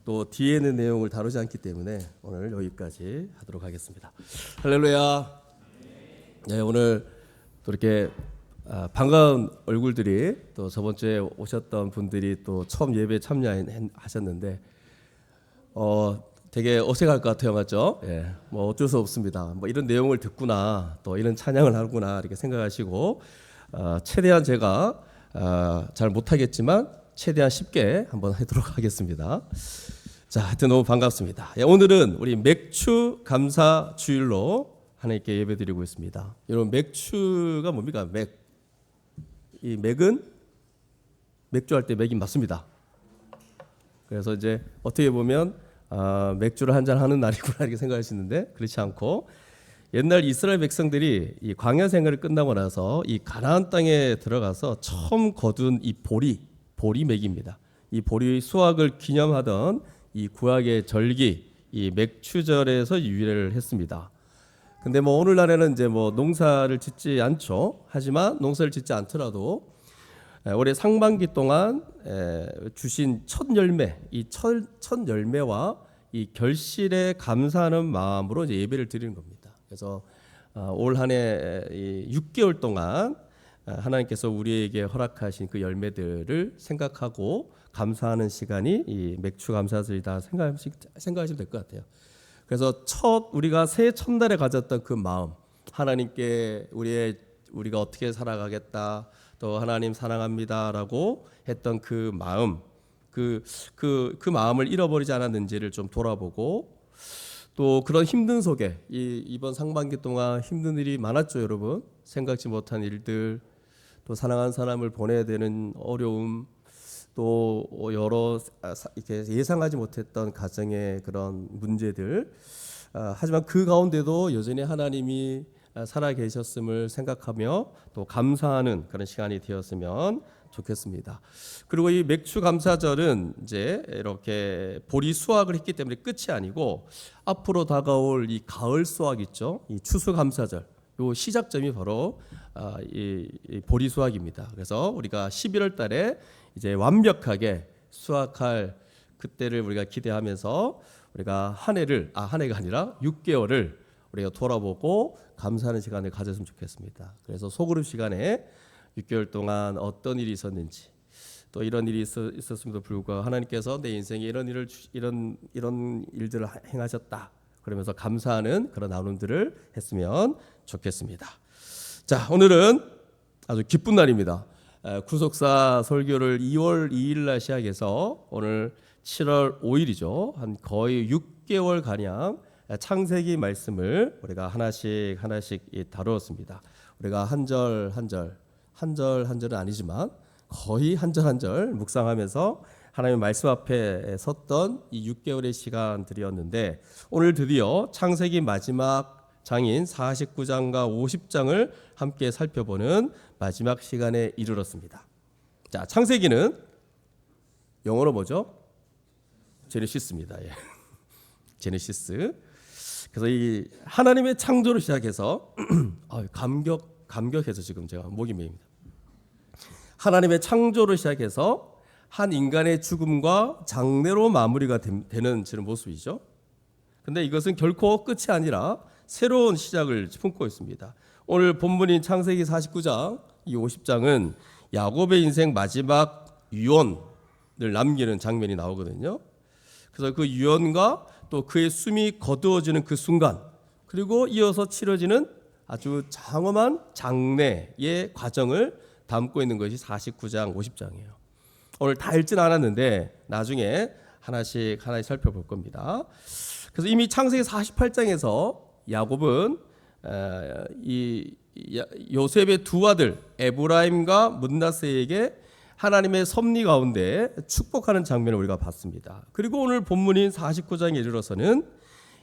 또 뒤에 있는 내용을 다루지 않기 때문에 오늘 여기까지 하도록 하겠습니다. 할렐루야. 네, 오늘 또 이렇게 반가운 얼굴들이 또 저번 주에 오셨던 분들이 또 처음 예배 참여하셨는데 되게 어색할 것 같아요, 맞죠? 예, 뭐 어쩔 수 없습니다. 뭐 이런 내용을 듣구나, 또 이런 찬양을 하구나 이렇게 생각하시고 최대한 제가 잘 못하겠지만 최대한 쉽게 한번 하도록 하겠습니다. 자, 하여튼 너무 반갑습니다. 예, 오늘은 우리 맥주 감사 주일로 하나님께 예배드리고 있습니다. 여러분, 맥주가 뭡니까? 이 맥은 맥주 할 때 맥이 맞습니다. 그래서 이제 어떻게 보면 맥주를 한잔 하는 날이구나 이렇게 생각하시는데 그렇지 않고, 옛날 이스라엘 백성들이 이 광야 생활을 끝나고 나서 이 가나안 땅에 들어가서 처음 거둔 이 보리 맥입니다. 이 보리 수확을 기념하던 이 구약의 절기, 이 맥추절에서 유래를 했습니다. 근데 뭐 오늘날에는 이제 뭐 농사를 짓지 않죠. 하지만 농사를 짓지 않더라도 올해 상반기 동안 주신 첫 열매, 이 첫 열매와 이 결실에 감사하는 마음으로 이제 예배를 드리는 겁니다. 그래서 올 한 해 6개월 동안 하나님께서 우리에게 허락하신 그 열매들을 생각하고 감사하는 시간이 이 맥주 감사절이다 생각하시면 될 것 같아요. 그래서 우리가 새해 첫날에 가졌던 그 마음, 하나님께 우리가 어떻게 살아가겠다, 또 하나님 사랑합니다라고 했던 그 마음, 그 마음을 잃어버리지 않았는지를 좀 돌아보고, 또 그런 힘든 속에 이번 상반기 동안 힘든 일이 많았죠, 여러분. 생각지 못한 일들, 또 사랑하는 사람을 보내야 되는 어려움, 또 여러 이렇게 예상하지 못했던 가정의 그런 문제들. 하지만 그 가운데도 여전히 하나님이 살아 계셨음을 생각하며 또 감사하는 그런 시간이 되었으면 좋겠습니다. 그리고 이 맥주 감사절은 이제 이렇게 보리 수확을 했기 때문에 끝이 아니고, 앞으로 다가올 이 가을 수확 있죠. 이 추수 감사절, 요 시작점이 바로 이 보리 수확입니다. 그래서 우리가 11월 달에 이제 완벽하게 수확할 그때를 우리가 기대하면서 우리가 한 해가 아니라 6개월을 우리가 돌아보고 감사하는 시간을 가졌으면 좋겠습니다. 그래서 소그룹 시간에 6개월 동안 어떤 일이 있었는지, 또 이런 일이 있었음에도 불구하고 하나님께서 내 인생에 이런 일들을 행하셨다, 그러면서 감사하는 그런 나눔들을 했으면 좋겠습니다. 자, 오늘은 아주 기쁜 날입니다. 구속사 설교를 2월 2일 날 시작해서 오늘 7월 5일이죠. 한 거의 6개월 가량 창세기 말씀을 우리가 하나씩 다루었습니다. 우리가 한 절 한 절은 아니지만 거의 한 절 한 절 묵상하면서 하나님의 말씀 앞에 섰던 이 6개월의 시간들이었는데, 오늘 드디어 창세기 마지막 장인 49장과 50장을 함께 살펴보는 마지막 시간에 이르렀습니다. 자, 창세기는 영어로 뭐죠? 제네시스입니다. 예. 제네시스. 그래서 이 하나님의 창조로 시작해서 감격해서 지금 제가 목이 메입니다. 하나님의 창조로 시작해서 한 인간의 죽음과 장례로 마무리가 되는 지금 모습이죠. 근데 이것은 결코 끝이 아니라 새로운 시작을 품고 있습니다. 오늘 본문인 창세기 49장, 이 50장은 야곱의 인생 마지막 유언을 남기는 장면이 나오거든요. 그래서 그 유언과 또 그의 숨이 거두어지는 그 순간, 그리고 이어서 치러지는 아주 장엄한 장례의 과정을 담고 있는 것이 49장, 50장이에요. 오늘 다 읽지는 않았는데 나중에 하나씩 살펴볼 겁니다. 그래서 이미 창세기 48장에서 야곱은 이 요셉의 두 아들 에브라임과 므낫세에게 하나님의 섭리 가운데 축복하는 장면을 우리가 봤습니다. 그리고 오늘 본문인 49장에 이르러서는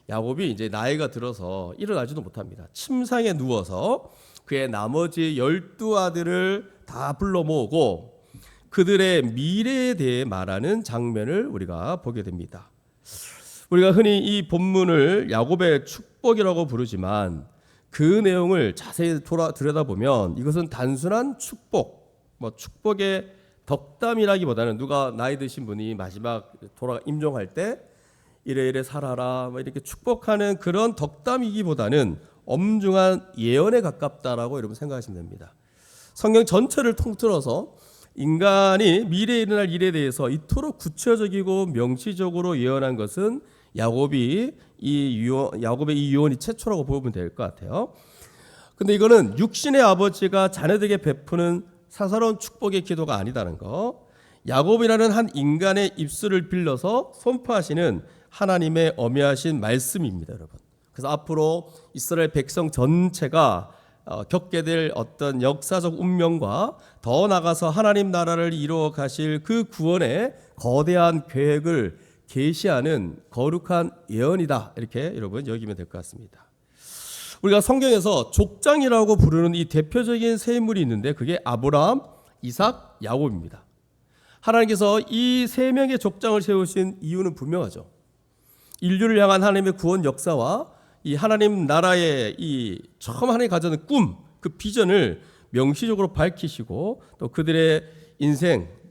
야곱이 이제 나이가 들어서 일어나지도 못합니다. 침상에 누워서 그의 나머지 12아들을 다 불러 모으고 그들의 미래에 대해 말하는 장면을 우리가 보게 됩니다. 우리가 흔히 이 본문을 야곱의 축복이라고 부르지만 그 내용을 자세히 들여다보면 이것은 단순한 축복의 덕담이라기보다는 누가 나이 드신 분이 마지막 임종할 때 이래 살아라 이렇게 축복하는 그런 덕담이기보다는 엄중한 예언에 가깝다라고 여러분 생각하시면 됩니다. 성경 전체를 통틀어서 인간이 미래에 일어날 일에 대해서 이토록 구체적이고 명시적으로 예언한 것은 야곱의 이 유언이 최초라고 보면 될 것 같아요. 근데 이거는 육신의 아버지가 자녀들에게 베푸는 사사로운 축복의 기도가 아니다는 거. 야곱이라는 한 인간의 입술을 빌려서 선포하시는 하나님의 엄미하신 말씀입니다, 여러분. 그래서 앞으로 이스라엘 백성 전체가 겪게 될 어떤 역사적 운명과 더 나아가서 하나님 나라를 이루어 가실 그 구원의 거대한 계획을 계시하는 거룩한 예언이다. 이렇게 여러분 여기면 될 것 같습니다. 우리가 성경에서 족장이라고 부르는 이 대표적인 세 인물이 있는데 그게 아브라함, 이삭, 야곱입니다. 하나님께서 이 세 명의 족장을 세우신 이유는 분명하죠. 인류를 향한 하나님의 구원 역사와 이 하나님 나라의 이 처음 하나님이 가져는 꿈, 그 비전을 명시적으로 밝히시고 또 그들의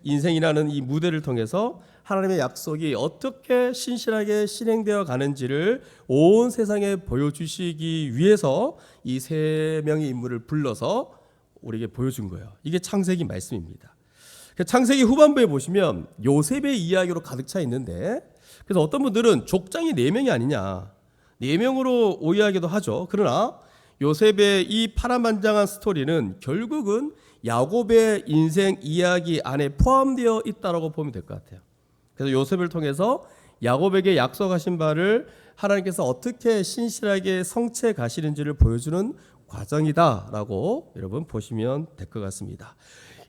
인생이라는 이 무대를 통해서 하나님의 약속이 어떻게 신실하게 실행되어 가는지를 온 세상에 보여주시기 위해서 이 세 명의 인물을 불러서 우리에게 보여준 거예요. 이게 창세기 말씀입니다. 창세기 후반부에 보시면 요셉의 이야기로 가득 차 있는데 그래서 어떤 분들은 족장이 4명이 아니냐 4명으로 오해하기도 하죠. 그러나 요셉의 이 파란만장한 스토리는 결국은 야곱의 인생 이야기 안에 포함되어 있다고 보면 될 것 같아요. 그래서 요셉을 통해서 야곱에게 약속하신 바를 하나님께서 어떻게 신실하게 성취해 가시는지를 보여주는 과정이다라고 여러분 보시면 될 것 같습니다.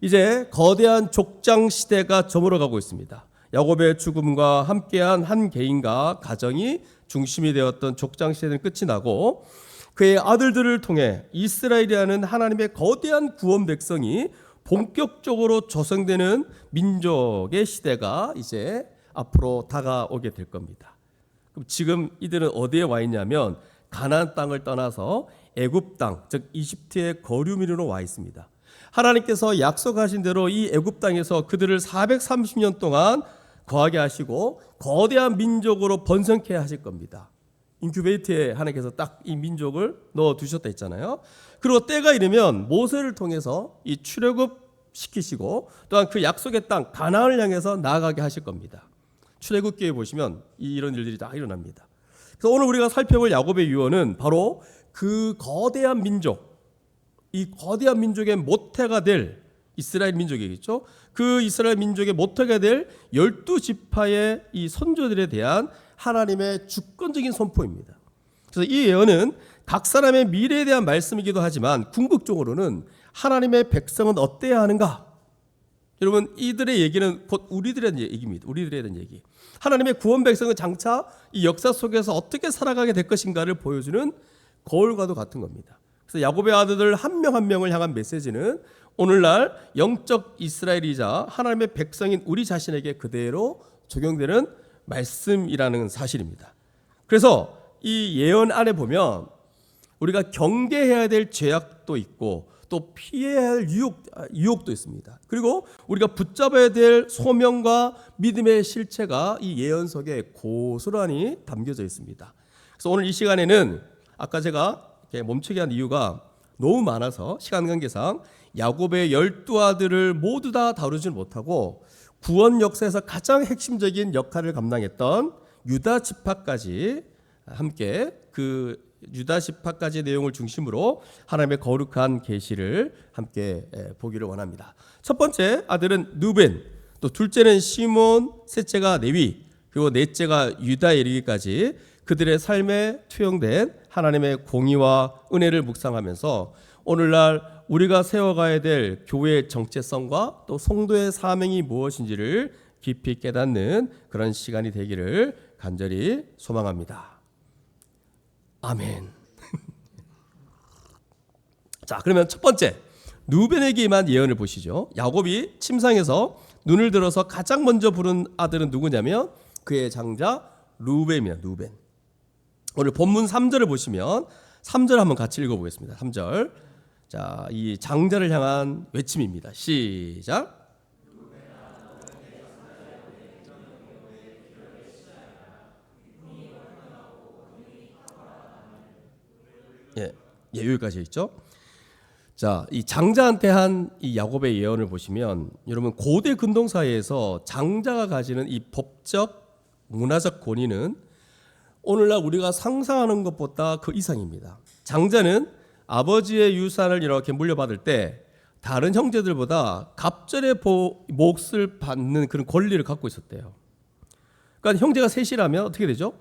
이제 거대한 족장 시대가 저물어가고 있습니다. 야곱의 죽음과 함께한 한 개인과 가정이 중심이 되었던 족장 시대는 끝이 나고 그의 아들들을 통해 이스라엘이라는 하나님의 거대한 구원 백성이 본격적으로 조성되는 민족의 시대가 이제 앞으로 다가오게 될 겁니다. 그럼 지금 이들은 어디에 와 있냐면 가나안 땅을 떠나서 애굽 땅, 즉 이집트의 거류민으로 와 있습니다. 하나님께서 약속하신 대로 이 애굽 땅에서 그들을 430년 동안 거하게 하시고 거대한 민족으로 번성케 하실 겁니다. 인큐베이터에 하나님께서 딱 이 민족을 넣어 두셨다 했잖아요. 그리고 때가 이르면 모세를 통해서 이 출애굽 시키시고 또한 그 약속의 땅 가나안을 향해서 나아가게 하실 겁니다. 출애굽기에 보시면 이런 일들이 다 일어납니다. 그래서 오늘 우리가 살펴볼 야곱의 유언은 바로 그 거대한 민족, 이 거대한 민족의 모태가 될 이스라엘 민족이겠죠. 그 이스라엘 민족의 모태가 될 12지파의 이 선조들에 대한 하나님의 주권적인 선포입니다. 그래서 이 예언은 각 사람의 미래에 대한 말씀이기도 하지만 궁극적으로는 하나님의 백성은 어때야 하는가? 여러분 이들의 얘기는 곧 우리들에 대한 얘기입니다. 우리들에 대한 얘기. 하나님의 구원 백성은 장차 이 역사 속에서 어떻게 살아가게 될 것인가를 보여주는 거울과도 같은 겁니다. 그래서 야곱의 아들들 한 명 한 명을 향한 메시지는 오늘날 영적 이스라엘이자 하나님의 백성인 우리 자신에게 그대로 적용되는 말씀이라는 사실입니다. 그래서 이 예언 안에 보면 우리가 경계해야 될 죄악도 있고 또 피해야 할 유혹도 있습니다. 그리고 우리가 붙잡아야 될 소명과 믿음의 실체가 이 예언 속에 고스란히 담겨져 있습니다. 그래서 오늘 이 시간에는 아까 제가 멈추게 한 이유가 너무 많아서 시간 관계상 야곱의 12아들을 모두 다 다루지는 못하고 구원 역사에서 가장 핵심적인 역할을 감당했던 유다 지파까지 함께 그 유다 지파까지의 내용을 중심으로 하나님의 거룩한 계시를 함께 보기를 원합니다. 첫 번째 아들은 누벤, 또 둘째는 시몬, 셋째가 레위, 그리고 넷째가 유다에 이르기까지 그들의 삶에 투영된 하나님의 공의와 은혜를 묵상하면서 오늘날 우리가 세워가야 될 교회의 정체성과 또 성도의 사명이 무엇인지를 깊이 깨닫는 그런 시간이 되기를 간절히 소망합니다. 아멘. 자, 그러면 첫 번째 누벤에게 임한 예언을 보시죠. 야곱이 침상에서 눈을 들어서 가장 먼저 부른 아들은 누구냐면 그의 장자 루벤입니다. 루벤. 오늘 본문 3절을 보시면 3절 한번 같이 읽어보겠습니다. 3절. 자, 이 장자를 향한 외침입니다. 시작. 예, 예, 여기까지 있죠. 자, 이 장자한테 한 이 야곱의 예언을 보시면 여러분 고대 근동 사회에서 장자가 가지는 이 법적 문화적 권위는 오늘날 우리가 상상하는 것보다 그 이상입니다. 장자는 아버지의 유산을 이렇게 물려받을 때 다른 형제들보다 갑절의 몫을 받는 그런 권리를 갖고 있었대요. 그러니까 형제가 셋이라면 어떻게 되죠?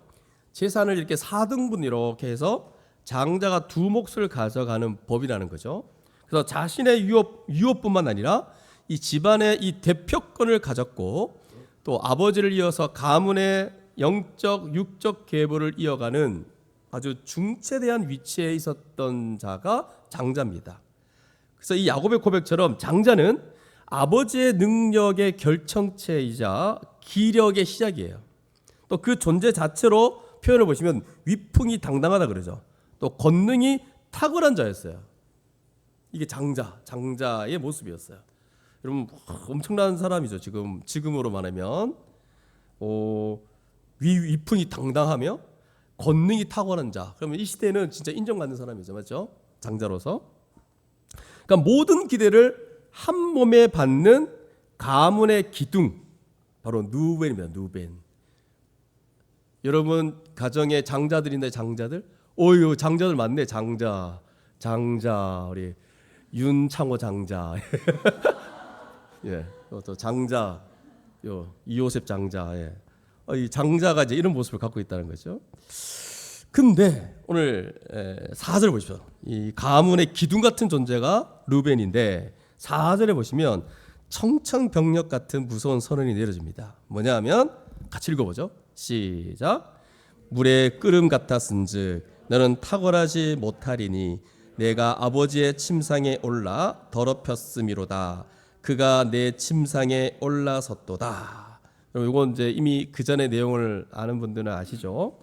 재산을 이렇게 4등분 이렇게 해서 장자가 2몫을 가져가는 법이라는 거죠. 그래서 자신의 유업뿐만 아니라 이 집안의 이 대표권을 가졌고 또 아버지를 이어서 가문의 영적, 육적 계보를 이어가는 아주 중체대한 위치에 있었던 자가 장자입니다. 그래서 이 야곱의 고백처럼 장자는 아버지의 능력의 결정체이자 기력의 시작이에요. 또 그 존재 자체로 표현을 보시면 위풍이 당당하다 그러죠. 또 권능이 탁월한 자였어요. 이게 장자의 모습이었어요. 여러분 엄청난 사람이죠. 지금으로 말하면 위풍이 당당하며 권능이 탁월한 자. 그러면 이 시대는 진짜 인정받는 사람이죠, 맞죠? 장자로서. 그러니까 모든 기대를 한 몸에 받는 가문의 기둥, 바로 누벤입니다. 누벤. 여러분 가정에 장자들인데 장자들, 오유 장자들 많네. 장자 우리 윤창호 장자, 예, 또 장자, 이호셉 장자, 예. 이 장자가 이제 이런 모습을 갖고 있다는 거죠. 근데 오늘 4절 보십시오. 이 가문의 기둥 같은 존재가 르벤인데 4절에 보시면 청천벽력 같은 무서운 선언이 내려집니다. 뭐냐하면 같이 읽어보죠. 시작. 물의 끓음 같았은즉 너는 탁월하지 못하리니 내가 아버지의 침상에 올라 더럽혔음이로다. 그가 내 침상에 올라섰도다. 이건 이제 이미 그 전의 내용을 아는 분들은 아시죠?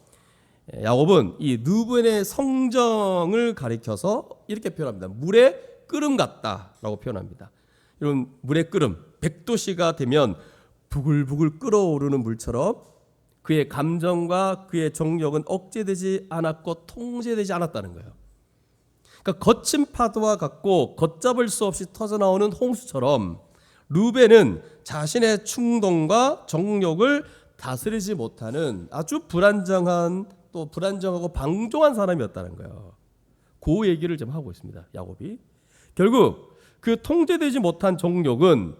야곱은 이 누벤의 성정을 가리켜서 이렇게 표현합니다. 물의 끓음 같다라고 표현합니다. 이런 물의 끓음, 100도씨가 되면 부글부글 끓어오르는 물처럼 그의 감정과 그의 정력은 억제되지 않았고 통제되지 않았다는 거예요. 그러니까 거친 파도와 같고 걷잡을 수 없이 터져나오는 홍수처럼 르벤은 자신의 충동과 정욕을 다스리지 못하는 아주 불안정한 또 불안정하고 방종한 사람이었다는 거예요. 그 얘기를 좀 하고 있습니다. 야곱이. 결국 그 통제되지 못한 정욕은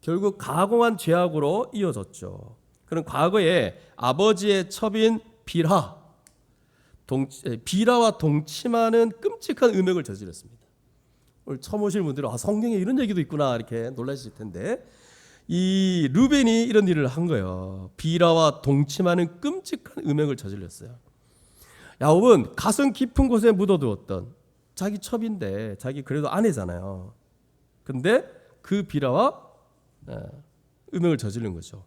결국 가공한 죄악으로 이어졌죠. 그런 과거에 아버지의 첩인 비라와 동침하는 끔찍한 음행을 저질렀습니다. 오늘 처음 오실 분들은 성경에 이런 얘기도 있구나 이렇게 놀라실 텐데 이 르벤이 이런 일을 한 거예요. 비라와 동침하는 끔찍한 음행을 저질렀어요. 야곱은 가슴 깊은 곳에 묻어두었던 자기 첩인데 자기 그래도 아내잖아요. 근데 그 비라와 음행을 저지른 거죠.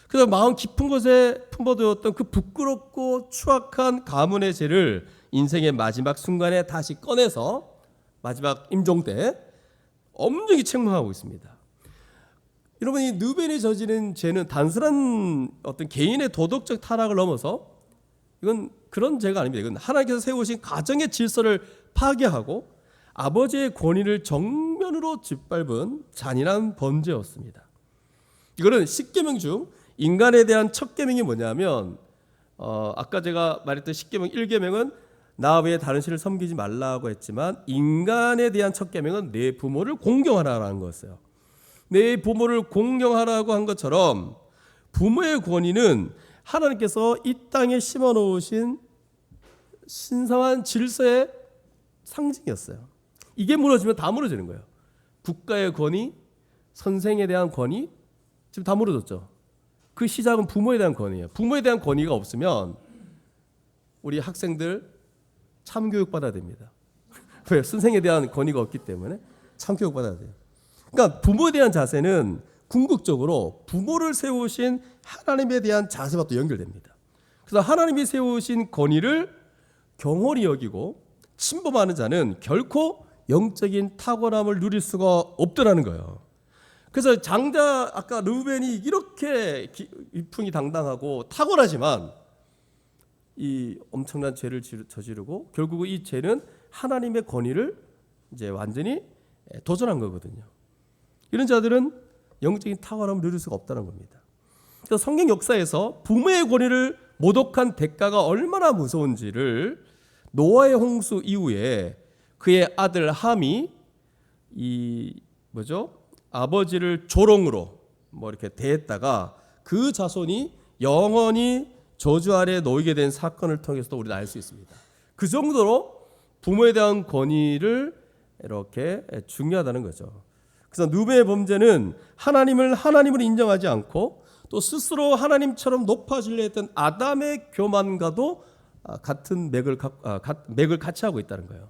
그래서 마음 깊은 곳에 품어두었던 그 부끄럽고 추악한 가문의 죄를 인생의 마지막 순간에 다시 꺼내서 마지막 임종 때 엄중히 책망하고 있습니다. 여러분 이 르벤이 저지른 죄는 단순한 어떤 개인의 도덕적 타락을 넘어서 이건 그런 죄가 아닙니다. 이건 하나님께서 세우신 가정의 질서를 파괴하고 아버지의 권위를 정면으로 짓밟은 잔인한 범죄였습니다. 이거는 10계명 중 인간에 대한 첫 계명이 뭐냐면 아까 제가 말했던 10계명 1계명은 나 외에 다른 신을 섬기지 말라고 했지만 인간에 대한 첫 계명은 내 부모를 공경하라는 거였어요. 내 부모를 공경하라고 한 것처럼 부모의 권위는 하나님께서 이 땅에 심어놓으신 신성한 질서의 상징이었어요. 이게 무너지면 다 무너지는 거예요. 국가의 권위, 선생에 대한 권위 지금 다 무너졌죠. 그 시작은 부모에 대한 권위예요. 부모에 대한 권위가 없으면 우리 학생들 참교육 받아야 됩니다. 왜? 선생에 대한 권위가 없기 때문에 참교육 받아야 돼요. 그러니까 부모에 대한 자세는 궁극적으로 부모를 세우신 하나님에 대한 자세와 또 연결됩니다. 그래서 하나님이 세우신 권위를 경홀히 여기고 침범하는 자는 결코 영적인 탁월함을 누릴 수가 없더라는 거예요. 그래서 장자 아까 르벤이 이렇게 위풍이 당당하고 탁월하지만 이 엄청난 죄를 저지르고 결국 이 죄는 하나님의 권위를 이제 완전히 도전한 거거든요. 이런 자들은 영적인 탁월함을 누릴 수가 없다는 겁니다. 그래서 성경 역사에서 부모의 권위를 모독한 대가가 얼마나 무서운지를 노아의 홍수 이후에 그의 아들 함이 아버지를 조롱으로 이렇게 대했다가 그 자손이 영원히 저주 아래 놓이게 된 사건을 통해서도 우리는 알 수 있습니다. 그 정도로 부모에 대한 권위를 이렇게 중요하다는 거죠. 그래서 누베의 범죄는 하나님을 인정하지 않고 또 스스로 하나님처럼 높아지려 했던 아담의 교만과도 같은 맥을 같이 하고 있다는 거예요.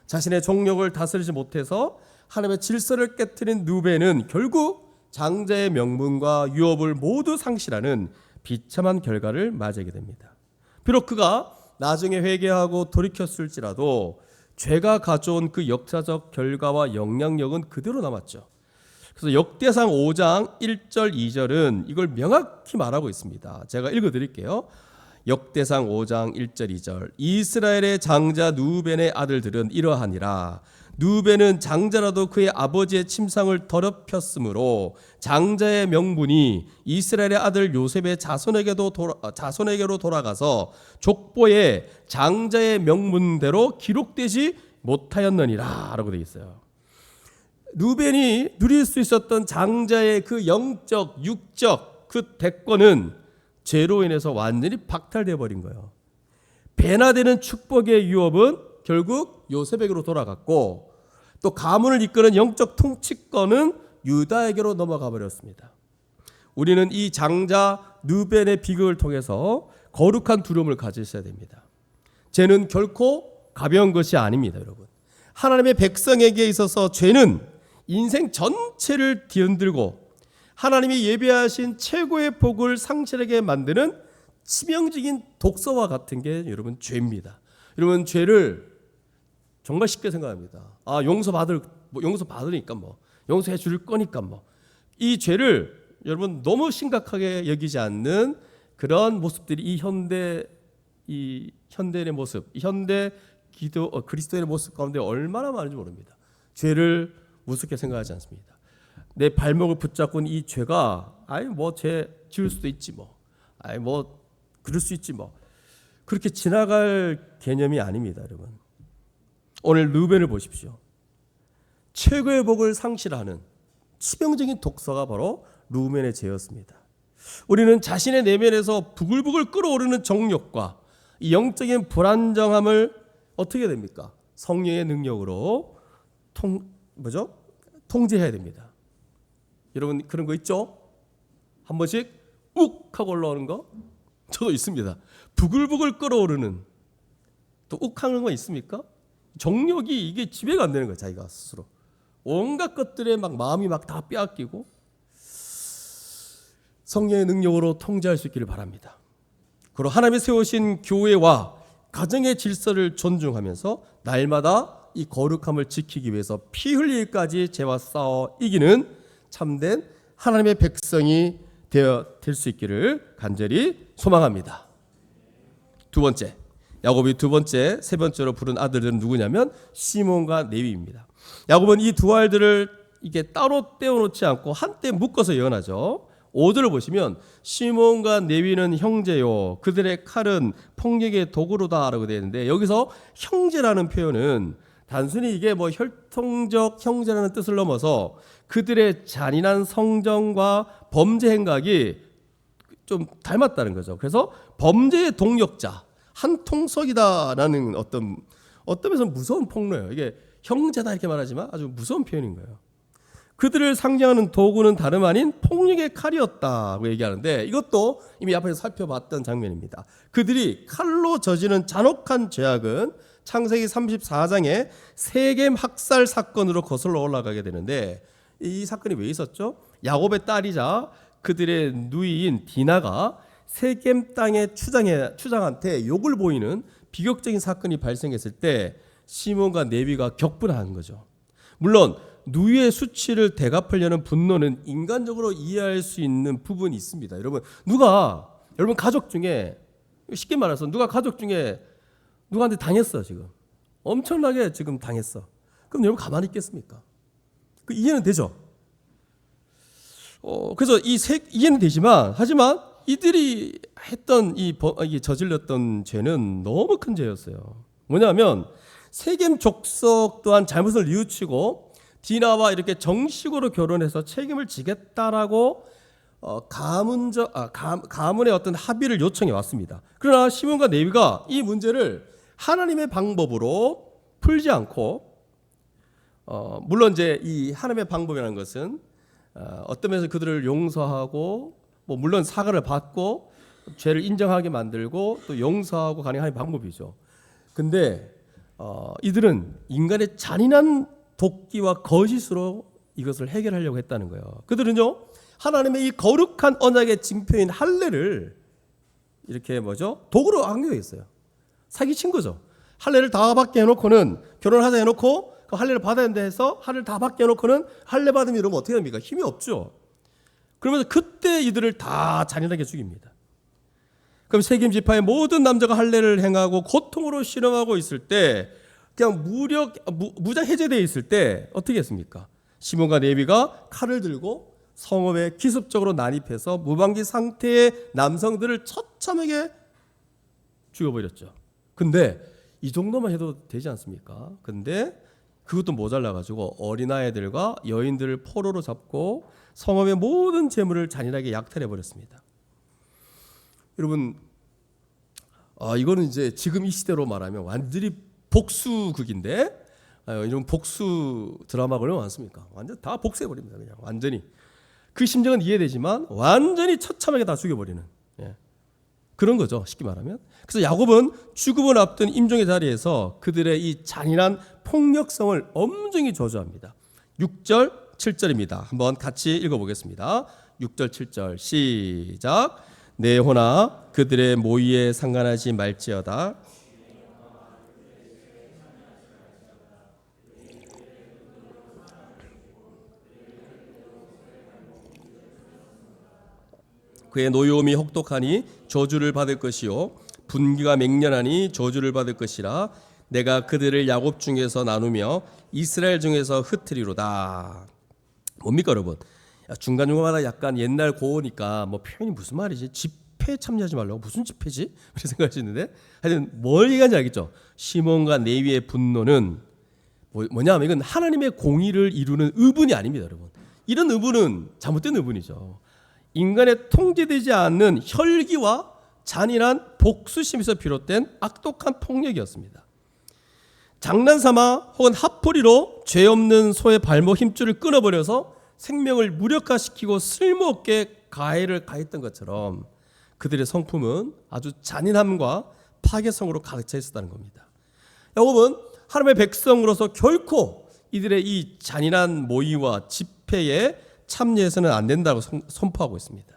자신의 종력을 다스리지 못해서 하나님의 질서를 깨뜨린 누베는 결국 장자의 명분과 유업을 모두 상실하는 비참한 결과를 맞이하게 됩니다. 비록 그가 나중에 회개하고 돌이켰을지라도 죄가 가져온 그 역사적 결과와 영향력은 그대로 남았죠. 그래서 역대상 5장 1절 2절은 이걸 명확히 말하고 있습니다. 제가 읽어드릴게요. 역대상 5장 1절 2절 이스라엘의 장자 누벤의 아들들은 이러하니라. 누벤은 장자라도 그의 아버지의 침상을 더럽혔으므로 장자의 명분이 이스라엘의 아들 요셉의 자손에게로 돌아가서 족보에 장자의 명분대로 기록되지 못하였느니라 라고 되어 있어요. 누벤이 누릴 수 있었던 장자의 그 영적, 육적 그 대권은 죄로 인해서 완전히 박탈되어 버린 거예요. 배나되는 축복의 유업은 결국 요셉에게로 돌아갔고 또 가문을 이끄는 영적 통치권은 유다에게로 넘어가 버렸습니다. 우리는 이 장자 누벤의 비극을 통해서 거룩한 두려움을 가지셔야 됩니다. 죄는 결코 가벼운 것이 아닙니다, 여러분. 하나님의 백성에게 있어서 죄는 인생 전체를 뒤흔들고 하나님이 예비하신 최고의 복을 상실하게 만드는 치명적인 독서와 같은 게 여러분 죄입니다. 여러분 죄를 정말 쉽게 생각합니다. 용서받으니까 용서해 줄 거니까 이 죄를 여러분 너무 심각하게 여기지 않는 그런 모습들이 이 현대의 모습, 현대 그리스도의 모습 가운데 얼마나 많은지 모릅니다. 죄를 우습게 생각하지 않습니다. 내 발목을 붙잡고 이 죄가 죄 지을 수도 있지 그럴 수 있지 그렇게 지나갈 개념이 아닙니다, 여러분. 오늘 누벤을 보십시오. 최고의 복을 상실하는 치명적인 독서가 바로 누벤의 죄였습니다. 우리는 자신의 내면에서 부글부글 끓어오르는 정욕과 이 영적인 불안정함을 어떻게 됩니까? 성령의 능력으로 통제해야 됩니다. 여러분 그런 거 있죠? 한 번씩 욱 하고 올라오는 거 저도 있습니다. 부글부글 끓어오르는 또 욱 하는 거 있습니까? 정욕이 이게 지배가 안 되는 거예요. 자기가 스스로 온갖 것들에 마음이 다 빼앗기고 성령의 능력으로 통제할 수 있기를 바랍니다. 그리고 하나님이 세우신 교회와 가정의 질서를 존중하면서 날마다 이 거룩함을 지키기 위해서 피 흘리기까지 죄와 싸워 이기는 참된 하나님의 백성이 될 수 있기를 간절히 소망합니다. 두 번째, 야곱이 세 번째로 부른 아들들은 누구냐면 시몬과 레위입니다. 야곱은 이 두 아들들을 이게 따로 떼어놓지 않고 한때 묶어서 예언하죠. 5절을 보시면 시몬과 레위는 형제요 그들의 칼은 폭력의 도구로다라고 되어 있는데 여기서 형제라는 표현은 단순히 이게 혈통적 형제라는 뜻을 넘어서 그들의 잔인한 성정과 범죄 행각이 좀 닮았다는 거죠. 그래서 범죄의 동력자, 한 통속이다라는 어떤 면에서 무서운 폭로예요. 이게 형제다 이렇게 말하지만 아주 무서운 표현인 거예요. 그들을 상징하는 도구는 다름 아닌 폭력의 칼이었다고 얘기하는데 이것도 이미 앞에서 살펴봤던 장면입니다. 그들이 칼로 저지른 잔혹한 죄악은 창세기 34장의 세겜 학살 사건으로 거슬러 올라가게 되는데 이 사건이 왜 있었죠? 야곱의 딸이자 그들의 누이인 디나가 세겜 땅의 추장한테 욕을 보이는 비극적인 사건이 발생했을 때 시몬과 레위가 격분한 거죠. 물론 누이의 수치를 대갚으려는 분노는 인간적으로 이해할 수 있는 부분이 있습니다. 여러분 가족 중에 쉽게 말해서 누가 가족 중에 누구한테 당했어 지금. 엄청나게 지금 당했어. 그럼 여러분 가만히 있겠습니까? 그 이해는 되죠? 그래서 이해는 되지만 하지만 이들이 했던 이 저질렀던 죄는 너무 큰 죄였어요. 뭐냐면 세겜 족속 또한 잘못을 뉘우치고 디나와 이렇게 정식으로 결혼해서 책임을 지겠다라고 가문의 어떤 합의를 요청해 왔습니다. 그러나 시몬과 레위가 이 문제를 하나님의 방법으로 풀지 않고 물론 이제 이 하나님의 방법이라는 것은 어떤 면에서 그들을 용서하고 뭐 물론 사과를 받고 죄를 인정하게 만들고 또 용서하고 가능한 방법이죠. 근데 이들은 인간의 잔인한 도끼와 거짓으로 이것을 해결하려고 했다는 거예요. 그들은요 하나님의 이 거룩한 언약의 징표인 할례를 이렇게 도구로 악용했어요. 사기친 거죠. 할례를 다 받게 해놓고는 결혼하자 해놓고 그 할례를 받아야 된다 해서 할례를 다 받게 해놓고는 할례 받으면 이러면 어떻게 됩니까? 힘이 없죠. 그러면서 그때 이들을 다 잔인하게 죽입니다. 그럼 세겜 지파의 모든 남자가 할례를 행하고 고통으로 실험하고 있을 때 그냥 무장 해제되어 있을 때 어떻게 했습니까? 시몬과 레위가 칼을 들고 성읍에 기습적으로 난입해서 무방비 상태의 남성들을 처참하게 죽여버렸죠. 근데 이 정도만 해도 되지 않습니까? 근데 그것도 모자라가지고 어린아이들과 여인들을 포로로 잡고 성읍의 모든 재물을 잔인하게 약탈해버렸습니다. 여러분, 이거는 이제 지금 이 시대로 말하면 완전히 복수극인데, 이런 복수 드라마가 얼마나 많습니까? 완전 다 복수해버립니다. 그냥 완전히. 그 심정은 이해되지만 완전히 처참하게 다 죽여버리는 그런 거죠. 쉽게 말하면. 그래서 야곱은 죽음을 앞둔 임종의 자리에서 그들의 이 잔인한 폭력성을 엄중히 저주합니다. 6절 7절입니다. 한번 같이 읽어보겠습니다. 6절 7절 시작. 내 호나 그들의 모의에 상관하지 말지어다. 그의 노여움이 혹독하니 저주를 받을 것이요 분기가 맹렬하니 저주를 받을 것이라. 내가 그들을 야곱 중에서 나누며 이스라엘 중에서 흩으리로다. 뭡니까 여러분? 중간중간마다 약간 옛날 고어니까 뭐 표현이 무슨 말이지? 집회에 참여하지 말라고 무슨 집회지? 이렇게 생각하시는데 하여튼 뭘 얘기하는지 알겠죠? 시몬과 레위의 분노는 뭐냐면 이건 하나님의 공의를 이루는 의분이 아닙니다 여러분. 이런 의분은 잘못된 의분이죠. 인간의 통제되지 않는 혈기와 잔인한 복수심에서 비롯된 악독한 폭력이었습니다. 장난삼아 혹은 핫포리로 죄 없는 소의 발목 힘줄을 끊어버려서 생명을 무력화시키고 쓸모없게 가해를 가했던 것처럼 그들의 성품은 아주 잔인함과 파괴성으로 가득 차 있었다는 겁니다. 야곱은 하나님의 백성으로서 결코 이들의 이 잔인한 모의와 집회에 참여해서는 안 된다고 선포하고 있습니다.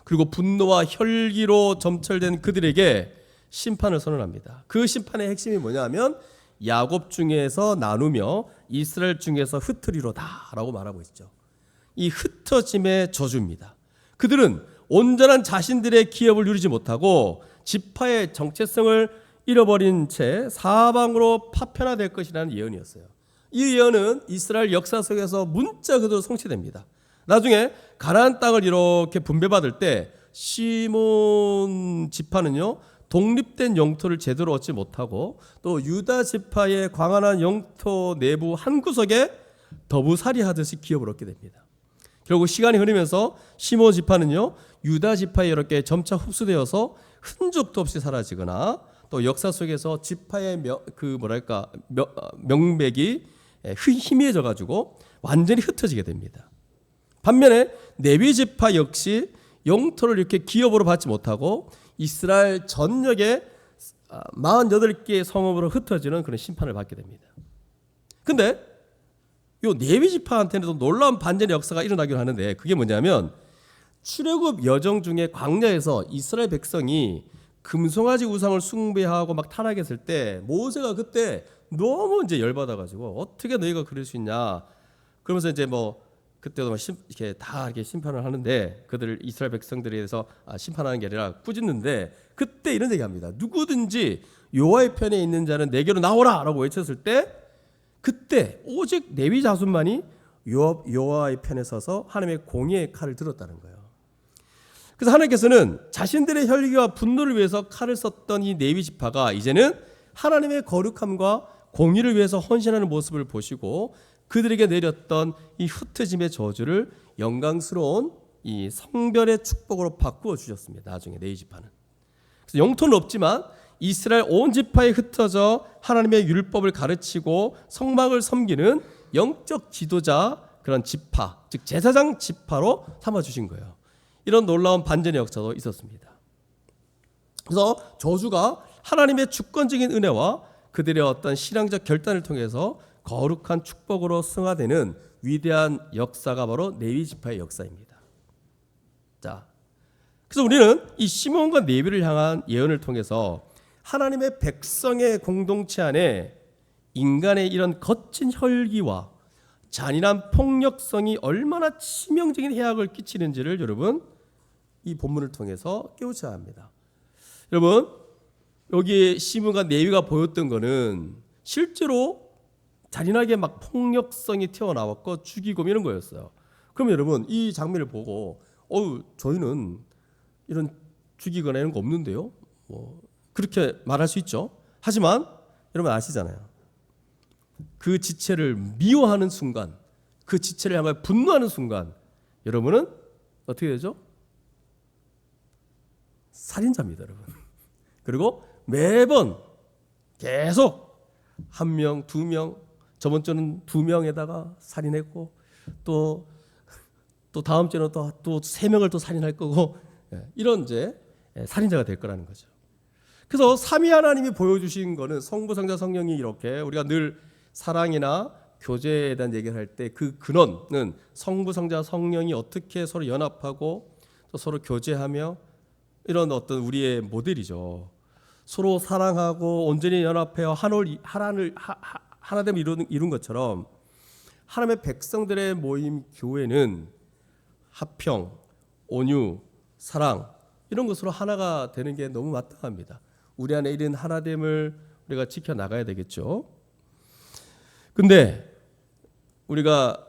그리고 분노와 혈기로 점철된 그들에게 심판을 선언합니다. 그 심판의 핵심이 뭐냐면 야곱 중에서 나누며 이스라엘 중에서 흩으리로다 라고 말하고 있죠. 이 흩어짐의 저주입니다. 그들은 온전한 자신들의 기업을 누리지 못하고 지파의 정체성을 잃어버린 채 사방으로 파편화될 것이라는 예언이었어요. 이 예언은 이스라엘 역사 속에서 문자 그대로 성취됩니다. 나중에 가나안 땅을 이렇게 분배받을 때 시몬 지파는요 독립된 영토를 제대로 얻지 못하고 또 유다 지파의 광활한 영토 내부 한 구석에 더부살이하듯이 기업을 얻게 됩니다. 결국 시간이 흐르면서 시몬 지파는요 유다 지파에 이렇게 점차 흡수되어서 흔적도 없이 사라지거나 또 역사 속에서 지파의 명맥이 희미해져 가지고 완전히 흩어지게 됩니다. 반면에 레위 지파 역시 영토를 이렇게 기업으로 받지 못하고 이스라엘 전역에 48개의 성읍으로 흩어지는 그런 심판을 받게 됩니다. 근데 요 레위 지파한테는 놀라운 반전의 역사가 일어나기로 하는데 그게 뭐냐면 출애굽 여정 중에 광야에서 이스라엘 백성이 금송아지 우상을 숭배하고 막 타락했을 때 모세가 그때 너무 이제 열받아가지고 어떻게 너희가 그럴 수 있냐 그러면서 이제 그때도 이렇게 다 이렇게 심판을 하는데 그들을 이스라엘 백성들에 대해서 심판하는 게 아니라 꾸짖는데 그때 이런 얘기합니다. 누구든지 여호와의 편에 있는 자는 내게로 나오라라고 외쳤을 때 그때 오직 레위 자손만이 여호와의 편에 서서 하나님의 공의의 칼을 들었다는 거예요. 그래서 하나님께서는 자신들의 혈기와 분노를 위해서 칼을 썼던 이 레위 지파가 이제는 하나님의 거룩함과 공의를 위해서 헌신하는 모습을 보시고 그들에게 내렸던 이 흩어짐의 저주를 영광스러운 이 성별의 축복으로 바꾸어 주셨습니다. 나중에 레위 지파는. 그래서 영토는 없지만 이스라엘 온 지파에 흩어져 하나님의 율법을 가르치고 성막을 섬기는 영적 지도자 그런 지파, 즉 제사장 지파로 삼아 주신 거예요. 이런 놀라운 반전의 역사도 있었습니다. 그래서 저주가 하나님의 주권적인 은혜와 그들의 어떤 신앙적 결단을 통해서 거룩한 축복으로 승화되는 위대한 역사가 바로 레위 지파의 역사입니다. 자, 그래서 우리는 이 시므온과 레위를 향한 예언을 통해서 하나님의 백성의 공동체 안에 인간의 이런 거친 혈기와 잔인한 폭력성이 얼마나 치명적인 해악을 끼치는지를 여러분 이 본문을 통해서 깨우쳐야 합니다. 여러분 여기 시므온과 레위가 보였던 거는 실제로 잔인하게 막 폭력성이 튀어나왔고 죽이고 이런 거였어요. 그럼 여러분 이 장면을 보고 저희는 이런 죽이거나 이런 거 없는데요. 그렇게 말할 수 있죠. 하지만 여러분 아시잖아요. 그 지체를 미워하는 순간, 그 지체를 향해 분노하는 순간 여러분은 어떻게 되죠? 살인자입니다, 여러분. 그리고 매번 계속 한 명, 두 명, 저번 주는 두 명에다가 살인했고 또 다음 주는 또 세 명을 또 살인할 거고 이런 이제 살인자가 될 거라는 거죠. 그래서 삼위 하나님이 보여주신 거는 성부, 성자, 성령이 이렇게 우리가 늘 사랑이나 교제에 대한 얘기를 할 때 그 근원은 성부, 성자, 성령이 어떻게 서로 연합하고 또 서로 교제하며 이런 어떤 우리의 모델이죠. 서로 사랑하고 온전히 연합하여 하나됨을 이룬 것처럼 하나님의 백성들의 모임 교회는 화평, 온유, 사랑 이런 것으로 하나가 되는 게 너무 마땅합니다. 우리 안에 이런 하나됨을 우리가 지켜나가야 되겠죠. 근데 우리가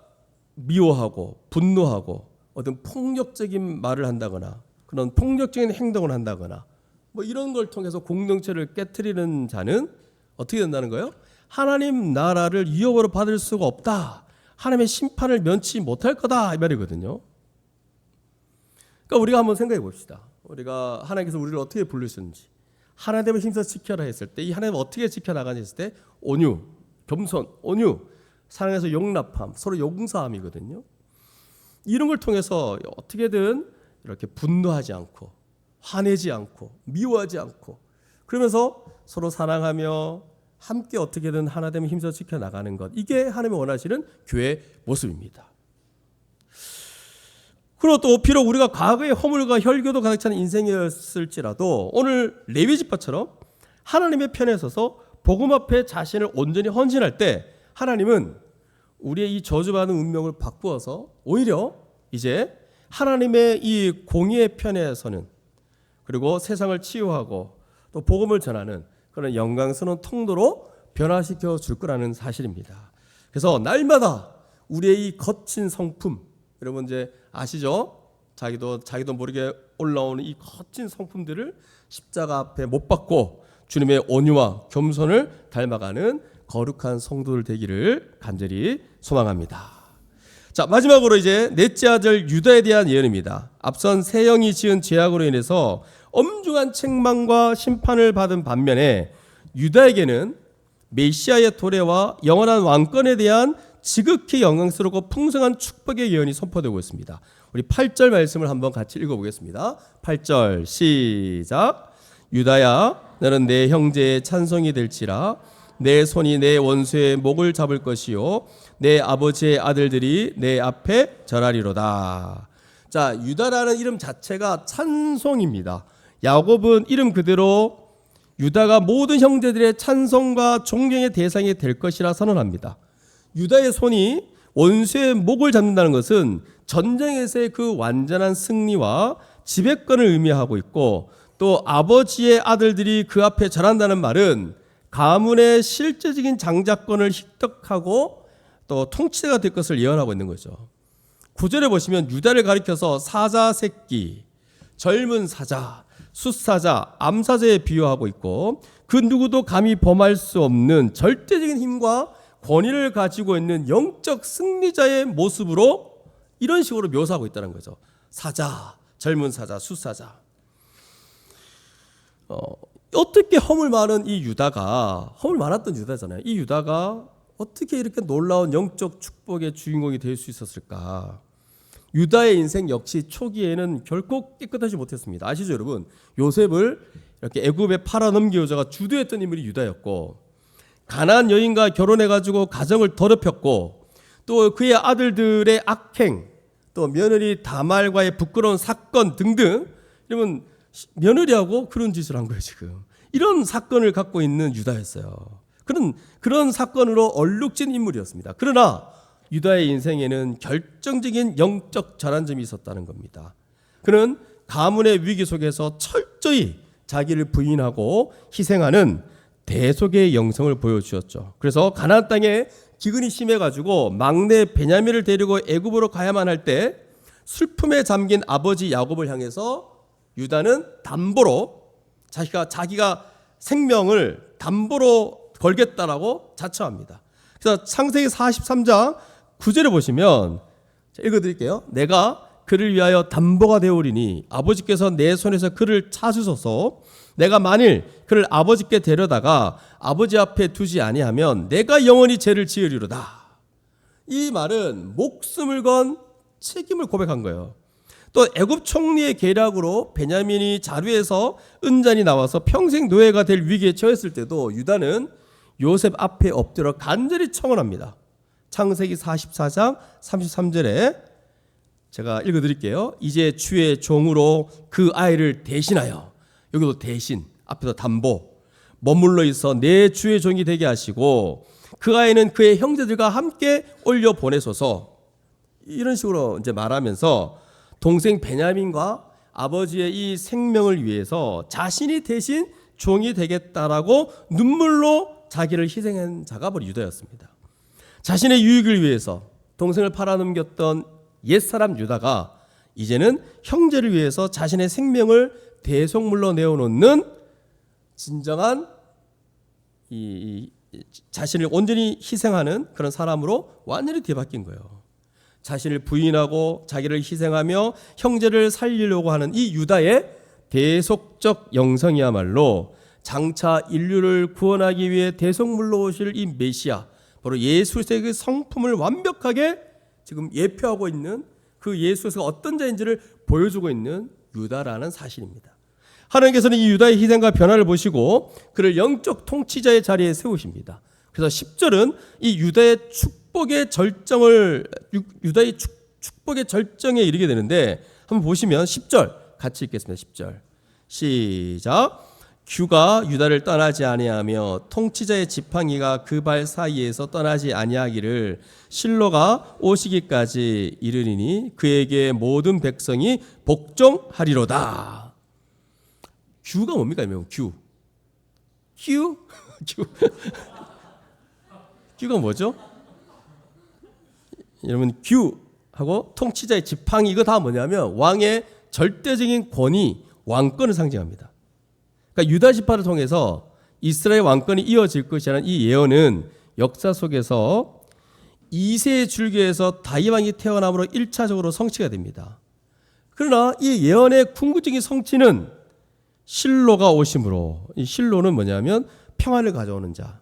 미워하고 분노하고 어떤 폭력적인 말을 한다거나 그런 폭력적인 행동을 한다거나 이런 걸 통해서 공동체를 깨트리는 자는 어떻게 된다는 거예요? 하나님 나라를 위협으로 받을 수가 없다. 하나님의 심판을 면치 못할 거다 이 말이거든요. 그러니까 우리가 한번 생각해 봅시다. 우리가 하나님께서 우리를 어떻게 부르셨는지 하나님을 힘써 지켜라 했을 때 이 하나님 어떻게 지켜나가냐 했을 때 온유, 겸손, 온유, 사랑에서 용납함, 서로 용서함이거든요. 이런 걸 통해서 어떻게든 이렇게 분노하지 않고 화내지 않고 미워하지 않고 그러면서 서로 사랑하며 함께 어떻게든 하나됨을 힘써 지켜나가는 것, 이게 하나님이 원하시는 교회의 모습입니다. 그리고 또 비록 우리가 과거의 허물과 혈교도 가득 찬 인생이었을지라도 오늘 레위 지파처럼 하나님의 편에 서서 복음 앞에 자신을 온전히 헌신할 때 하나님은 우리의 이 저주받은 운명을 바꾸어서 오히려 이제 하나님의 이 공의의 편에 서는 그리고 세상을 치유하고 또 복음을 전하는 그런 영광스러운 통로로 변화시켜 줄 거라는 사실입니다. 그래서 날마다 우리의 이 거친 성품, 여러분 이제 아시죠? 자기도 모르게 올라오는 이 거친 성품들을 십자가 앞에 못 박고 주님의 온유와 겸손을 닮아가는 거룩한 성도들 되기를 간절히 소망합니다. 자, 마지막으로 이제 넷째 아들 유다에 대한 예언입니다. 앞선 세 형이 지은 죄악으로 인해서 엄중한 책망과 심판을 받은 반면에 유다에게는 메시아의 도래와 영원한 왕권에 대한 지극히 영광스럽고 풍성한 축복의 예언이 선포되고 있습니다. 우리 8절 말씀을 한번 같이 읽어보겠습니다. 8절 시작. 유다야 너는 내 형제의 찬송이 될지라 내 손이 내 원수의 목을 잡을 것이요 내 아버지의 아들들이 내 앞에 절하리로다. 자, 유다라는 이름 자체가 찬송입니다. 야곱은 이름 그대로 유다가 모든 형제들의 찬송과 존경의 대상이 될 것이라 선언합니다. 유다의 손이 원수의 목을 잡는다는 것은 전쟁에서의 그 완전한 승리와 지배권을 의미하고 있고, 또 아버지의 아들들이 그 앞에 절한다는 말은 가문의 실제적인 장자권을 획득하고 또 통치자가 될 것을 예언하고 있는 거죠. 9절에 보시면 유다를 가리켜서 사자 새끼, 젊은 사자, 숫사자, 암사자에 비유하고 있고, 그 누구도 감히 범할 수 없는 절대적인 힘과 권위를 가지고 있는 영적 승리자의 모습으로 이런 식으로 묘사하고 있다는 거죠. 사자, 젊은 사자, 숫사자. 어떻게 허물 많은 이 유다가, 허물 많았던 유다잖아요. 이 유다가 어떻게 이렇게 놀라운 영적 축복의 주인공이 될 수 있었을까? 유다의 인생 역시 초기에는 결코 깨끗하지 못했습니다. 아시죠, 여러분? 요셉을 이렇게 애굽에 팔아넘기고자가 주도했던 인물이 유다였고, 가나안 여인과 결혼해가지고 가정을 더럽혔고, 또 그의 아들들의 악행, 또 며느리 다말과의 부끄러운 사건 등등, 이러면 며느리하고 그런 짓을 한 거예요, 지금. 이런 사건을 갖고 있는 유다였어요. 그런 사건으로 얼룩진 인물이었습니다. 그러나 유다의 인생에는 결정적인 영적 전환점이 있었다는 겁니다. 그는 가문의 위기 속에서 철저히 자기를 부인하고 희생하는 대속의 영성을 보여주었죠. 그래서 가나안 땅에 기근이 심해가지고 막내 베냐민을 데리고 애굽으로 가야만 할 때 슬픔에 잠긴 아버지 야곱을 향해서 유다는 담보로 자기가 생명을 담보로 걸겠다라고 자처합니다. 그래서 창세기 43장 9절에 보시면, 읽어드릴게요. 내가 그를 위하여 담보가 되오리니 아버지께서 내 손에서 그를 찾으소서. 내가 만일 그를 아버지께 데려다가 아버지 앞에 두지 아니하면 내가 영원히 죄를 지으리로다. 이 말은 목숨을 건 책임을 고백한 거예요. 또 애굽 총리의 계략으로 베냐민이 자루에서 은잔이 나와서 평생 노예가 될 위기에 처했을 때도 유다는 요셉 앞에 엎드려 간절히 청원합니다. 창세기 44장 33절에 제가 읽어드릴게요. 이제 주의 종으로 그 아이를 대신하여, 여기도 대신, 앞에서 담보, 머물러 있어 내 주의 종이 되게 하시고 그 아이는 그의 형제들과 함께 올려 보내소서. 이런 식으로 이제 말하면서 동생 베냐민과 아버지의 이 생명을 위해서 자신이 대신 종이 되겠다라고 눈물로 자기를 희생한 자가 바로 유다였습니다. 자신의 유익을 위해서 동생을 팔아넘겼던 옛사람 유다가 이제는 형제를 위해서 자신의 생명을 대속물로 내어놓는 진정한 자신을 온전히 희생하는 그런 사람으로 완전히 뒤바뀐 거예요. 자신을 부인하고 자기를 희생하며 형제를 살리려고 하는 이 유다의 대속적 영성이야말로 장차 인류를 구원하기 위해 대속물로 오실 이 메시아, 바로 예수의 그 성품을 완벽하게 지금 예표하고 있는 그 예수가 어떤 자인지를 보여주고 있는 유다라는 사실입니다. 하나님께서는 이 유다의 희생과 변화를 보시고 그를 영적 통치자의 자리에 세우십니다. 그래서 10절은 이 유다의 축복의 절정에 이르게 되는데, 한번 보시면 10절 같이 읽겠습니다. 10절 시작. 규가 유다를 떠나지 아니하며 통치자의 지팡이가 그 발 사이에서 떠나지 아니하기를 실로가 오시기까지 이르리니 그에게 모든 백성이 복종하리로다. 규가 뭡니까? 규가 뭐죠? 여러분, 규하고 통치자의 지팡이, 이거 다 뭐냐면 왕의 절대적인 권위, 왕권을 상징합니다. 그러니까 유다 지파를 통해서 이스라엘 왕권이 이어질 것이라는 이 예언은 역사 속에서 2세의 줄기에서 다윗 왕이 태어남으로 1차적으로 성취가 됩니다. 그러나 이 예언의 궁극적인 성취는 실로가 오심으로, 이 실로는 뭐냐면 평안을 가져오는 자,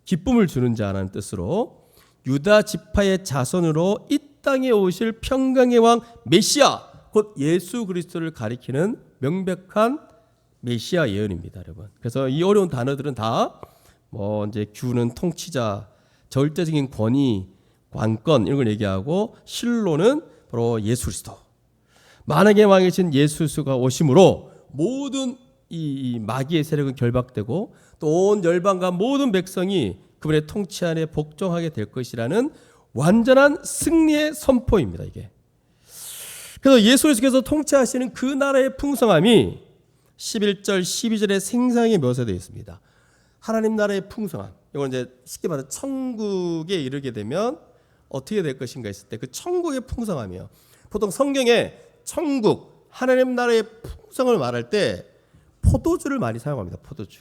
기쁨을 주는 자라는 뜻으로 유다 지파의 자손으로 이 땅에 오실 평강의 왕 메시아, 곧 예수 그리스도를 가리키는 명백한 메시아 예언입니다, 여러분. 그래서 이 어려운 단어들은 다 이제 규는 통치자, 절대적인 권위, 왕권 이런 걸 얘기하고, 실로는 바로 예수 그리스도, 만왕의 왕이신 예수 그리스도가 오심으로 모든 이 마귀의 세력은 결박되고 또 온 열방과 모든 백성이 그분의 통치 안에 복종하게 될 것이라는 완전한 승리의 선포입니다. 이게. 그래서 예수 그리스도께서 통치하시는 그 나라의 풍성함이 11절, 12절의 생생하게 묘사되어 있습니다. 하나님 나라의 풍성함. 이건 이제 쉽게 말해 천국에 이르게 되면 어떻게 될 것인가 했을 때 그 천국의 풍성함이요. 보통 성경에 천국, 하나님 나라의 풍성을 말할 때 포도주를 많이 사용합니다. 포도주.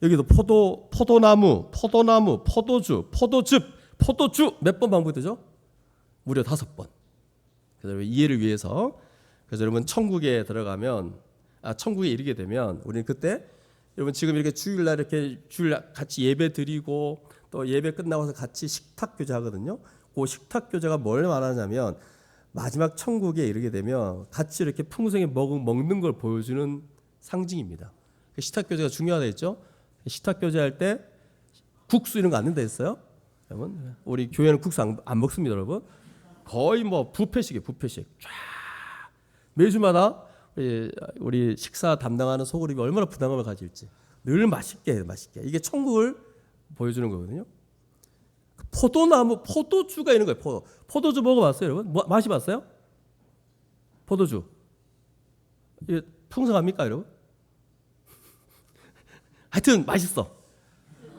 여기도 포도나무, 포도주, 포도주 몇 번 반복되죠? 무려 5번. 그래서 이해를 위해서 그래서 여러분 천국에 들어가면 천국에 이르게 되면 우리는 그때 여러분 지금 이렇게 주일날 이렇게 주일 같이 예배 드리고 또 예배 끝나고서 같이 식탁 교제 하거든요. 그 식탁 교제가 뭘 말하냐면 마지막 천국에 이르게 되면 같이 이렇게 풍성히 먹는 걸 보여주는 상징입니다. 식탁 교제가 중요하다 했죠. 식탁 교제할 때 국수 이런 거 안 된다 했어요. 여러분 우리 교회는 국수 안 먹습니다, 여러분. 거의 뭐 뷔페식이에요, 뷔페식. 쫙 매주마다 우리 식사 담당하는 소그룹이 얼마나 부담감을 가질지 늘 맛있게 해요, 맛있게. 이게 천국을 보여주는 거거든요. 포도나무, 포도주가 있는 거예요. 포도주 먹어봤어요, 여러분? 마셔봤어요? 포도주. 이게 풍성합니까, 여러분? 하여튼 맛있어.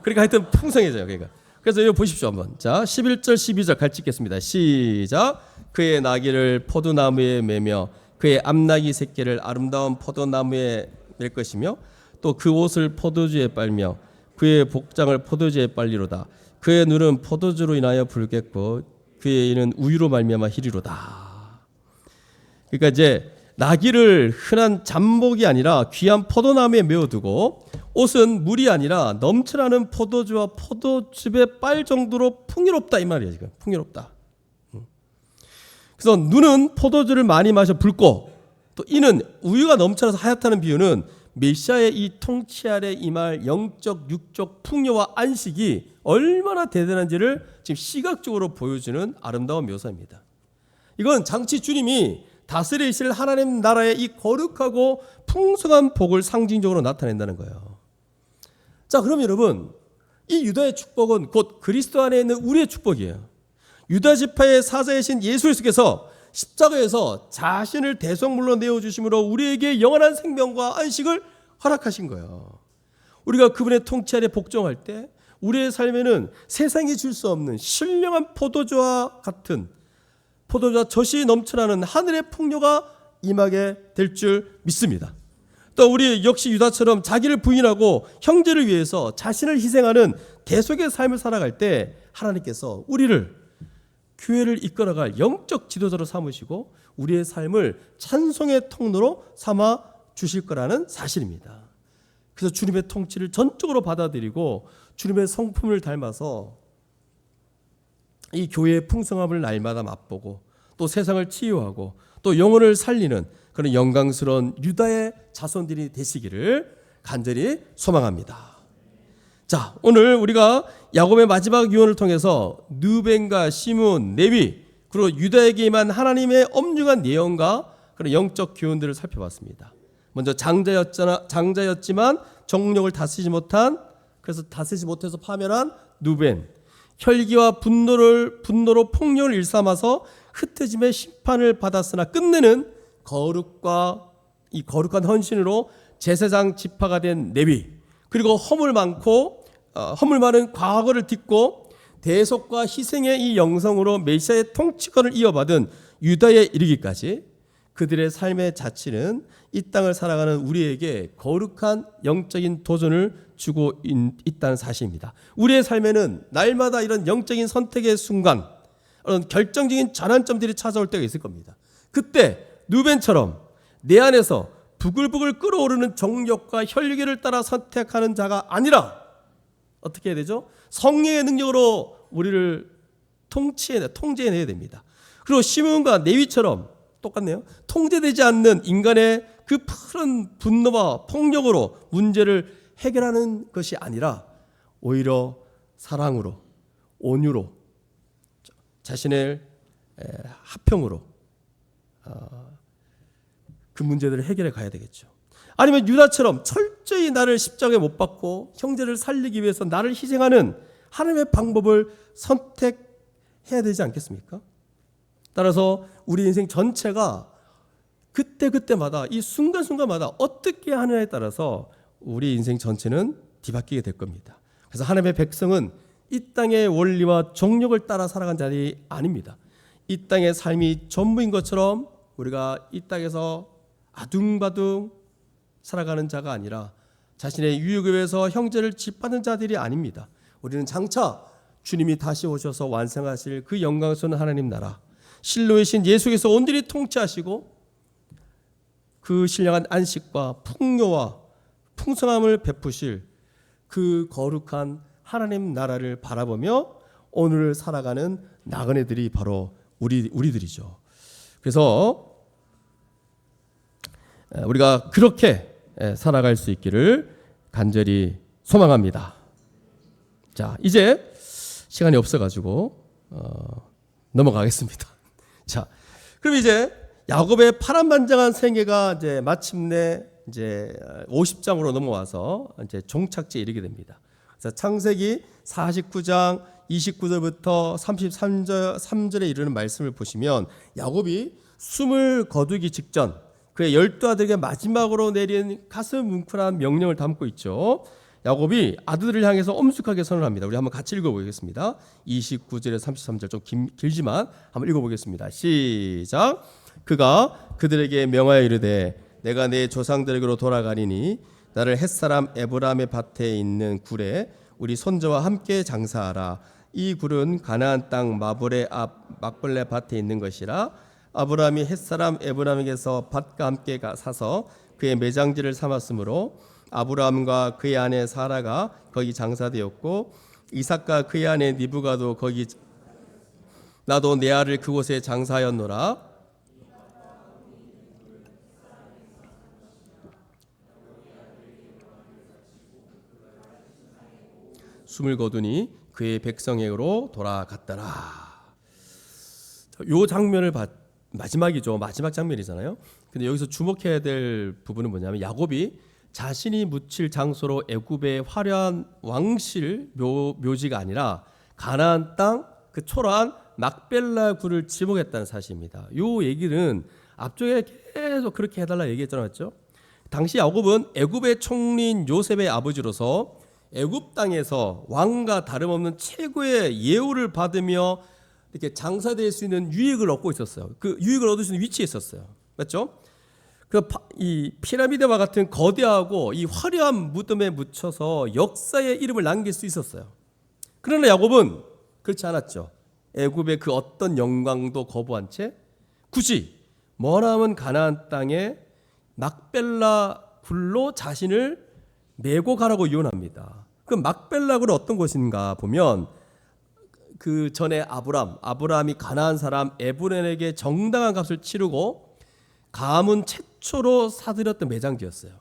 그러니까 하여튼 풍성해져요. 그러니까. 그래서 이거 보십시오 한번. 자, 11절 12절 같이 읽겠습니다. 시작. 그의 나귀를 포도나무에 매며 그의 암나귀 새끼를 아름다운 포도나무에 맬 것이며 또 그 옷을 포도주에 빨며 그의 복장을 포도주에 빨리로다. 그의 눈은 포도주로 인하여 붉겠고 그의 이는 우유로 말미암아 희리로다. 그러니까 이제 나귀를 흔한 잠복이 아니라 귀한 포도나무에 메어두고 옷은 물이 아니라 넘쳐나는 포도주와 포도즙에 빨 정도로 풍요롭다 이 말이에요. 지금 풍요롭다. 그래서 눈은 포도주를 많이 마셔 붉고 또 이는 우유가 넘쳐나서 하얗다는 비유는 메시아의 이 통치 아래 임할 영적 육적 풍요와 안식이 얼마나 대단한지를 지금 시각적으로 보여주는 아름다운 묘사입니다. 이건 장치 주님이 다스리실 하나님 나라의 이 거룩하고 풍성한 복을 상징적으로 나타낸다는 거예요. 자, 그럼 여러분 이 유다의 축복은 곧 그리스도 안에 있는 우리의 축복이에요. 유다 지파의 사자이신 예수 그리스도께서 십자가에서 자신을 대속물로 내어주심으로 우리에게 영원한 생명과 안식을 허락하신 거예요. 우리가 그분의 통치 아래 복종할 때 우리의 삶에는 세상이 줄 수 없는 신령한 포도주와 같은 포도주와 젖이 넘쳐나는 하늘의 풍요가 임하게 될 줄 믿습니다. 또 우리 역시 유다처럼 자기를 부인하고 형제를 위해서 자신을 희생하는 대속의 삶을 살아갈 때 하나님께서 우리를 교회를 이끌어갈 영적 지도자로 삼으시고 우리의 삶을 찬송의 통로로 삼아 주실 거라는 사실입니다. 그래서 주님의 통치를 전적으로 받아들이고 주님의 성품을 닮아서 이 교회의 풍성함을 날마다 맛보고 또 세상을 치유하고 또 영혼을 살리는 그런 영광스러운 유다의 자손들이 되시기를 간절히 소망합니다. 자, 오늘 우리가 야곱의 마지막 유언을 통해서 르벤과 시므온, 레위 그리고 유다에게 임한 하나님의 엄중한 예언과 그런 영적 교훈들을 살펴봤습니다. 먼저 장자였지만 정욕을 다스리지 못해서 파멸한 르벤, 혈기와 분노로 폭력을 일삼아서 흩어짐의 심판을 받았으나 끝내는 거룩한 헌신으로 제사장 지파가 된 레위, 그리고 허물 많은 과거를 딛고 대속과 희생의 이 영성으로 메시아의 통치권을 이어받은 유다에 이르기까지 그들의 삶의 자치는 이 땅을 살아가는 우리에게 거룩한 영적인 도전을 주고 있다는 사실입니다. 우리의 삶에는 날마다 이런 영적인 선택의 순간, 이런 결정적인 전환점들이 찾아올 때가 있을 겁니다. 그때 르벤처럼 내 안에서 부글부글 끓어오르는 정욕과 혈기를 따라 선택하는 자가 아니라 어떻게 해야 되죠? 성령의 능력으로 우리를 통제해내야 됩니다. 그리고 시므온과 레위처럼 똑같네요. 통제되지 않는 인간의 그 푸른 분노와 폭력으로 문제를 해결하는 것이 아니라 오히려 사랑으로, 온유로, 자신의 화평으로 그 문제들을 해결해 가야 되겠죠. 아니면 유다처럼 철저히 나를 십자가에 못 박고 형제를 살리기 위해서 나를 희생하는 하나님의 방법을 선택해야 해야 되지 않겠습니까? 따라서 우리 인생 전체가 그때그때마다 이 순간순간마다 어떻게 하느냐에 따라서 우리 인생 전체는 뒤바뀌게 될 겁니다. 그래서 하나님의 백성은 이 땅의 원리와 정욕을 따라 살아간 자들이 아닙니다. 이 땅의 삶이 전부인 것처럼 우리가 이 땅에서 아둥바둥 살아가는 자가 아니라 자신의 유익을 위해서 형제를 짓밟는 자들이 아닙니다. 우리는 장차 주님이 다시 오셔서 완성하실 그 영광스러운 하나님 나라, 실로의 신 예수께서 온전히 통치하시고 그 신령한 안식과 풍요와 풍성함을 베푸실 그 거룩한 하나님 나라를 바라보며 오늘을 살아가는 나그네들이 바로 우리들이죠. 그래서 우리가 그렇게 살아갈 수 있기를 간절히 소망합니다. 자, 이제 시간이 없어가지고 넘어가겠습니다. 자, 그럼 이제 야곱의 파란만장한 생애가 이제 마침내 이제 50장으로 넘어와서 이제 종착지에 이르게 됩니다. 그래서 창세기 49장 29절부터 33절에 이르는 말씀을 보시면 야곱이 숨을 거두기 직전 그의 12아들에게 마지막으로 내린 가슴 뭉클한 명령을 담고 있죠. 야곱이 아들들을 향해서 엄숙하게 선언합니다. 우리 한번 같이 읽어보겠습니다. 29절에 33절 좀 길지만 한번 읽어보겠습니다. 시작. 그가 그들에게 명하여 이르되 내가 내 조상들에게로 돌아가리니 나를 햇사람 에브라임의 밭에 있는 굴에 우리 손자와 함께 장사하라. 이 굴은 가나안 땅 마블의 앞 막벌레 밭에 있는 것이라. 아브라함이 햇사람 에브라임에게서 밭과 함께 사서 그의 매장지를 삼았으므로 아브라함과 그의 아내 사라가 거기 장사되었고 이삭과 그의 아내 리브가도 거기 나도 내 아를 그곳에 장사하였노라. 숨을 거두니 그의 백성에게로 돌아갔더라. 이 장면을 마지막이죠. 마지막 장면이잖아요. 근데 여기서 주목해야 될 부분은 뭐냐면 야곱이 자신이 묻힐 장소로 애굽의 화려한 왕실 묘지가 아니라 가나안 땅 그 초라한 막벨라 굴을 지목했다는 사실입니다. 이 얘기는 앞쪽에 계속 그렇게 해달라 얘기했잖아요. 맞죠? 당시 야곱은 애굽의 총리인 요셉의 아버지로서 애굽 땅에서 왕과 다름없는 최고의 예우를 받으며 이렇게 장사될 수 있는 유익을 얻고 있었어요. 그 유익을 얻을 수 있는 위치에 있었어요. 맞죠? 이 피라미드와 같은 거대하고 이 화려한 무덤에 묻혀서 역사의 이름을 남길 수 있었어요. 그러나 야곱은 그렇지 않았죠. 애굽의 그 어떤 영광도 거부한 채 굳이 머나먼 가나안 땅에 막벨라 굴로 자신을 메고 가라고 유언합니다. 그 막벨라 굴은 어떤 곳인가 보면 그 전에 아브라함이 가나안 사람 에브론에게 정당한 값을 치르고 가문 최초로 사들였던 매장지였어요.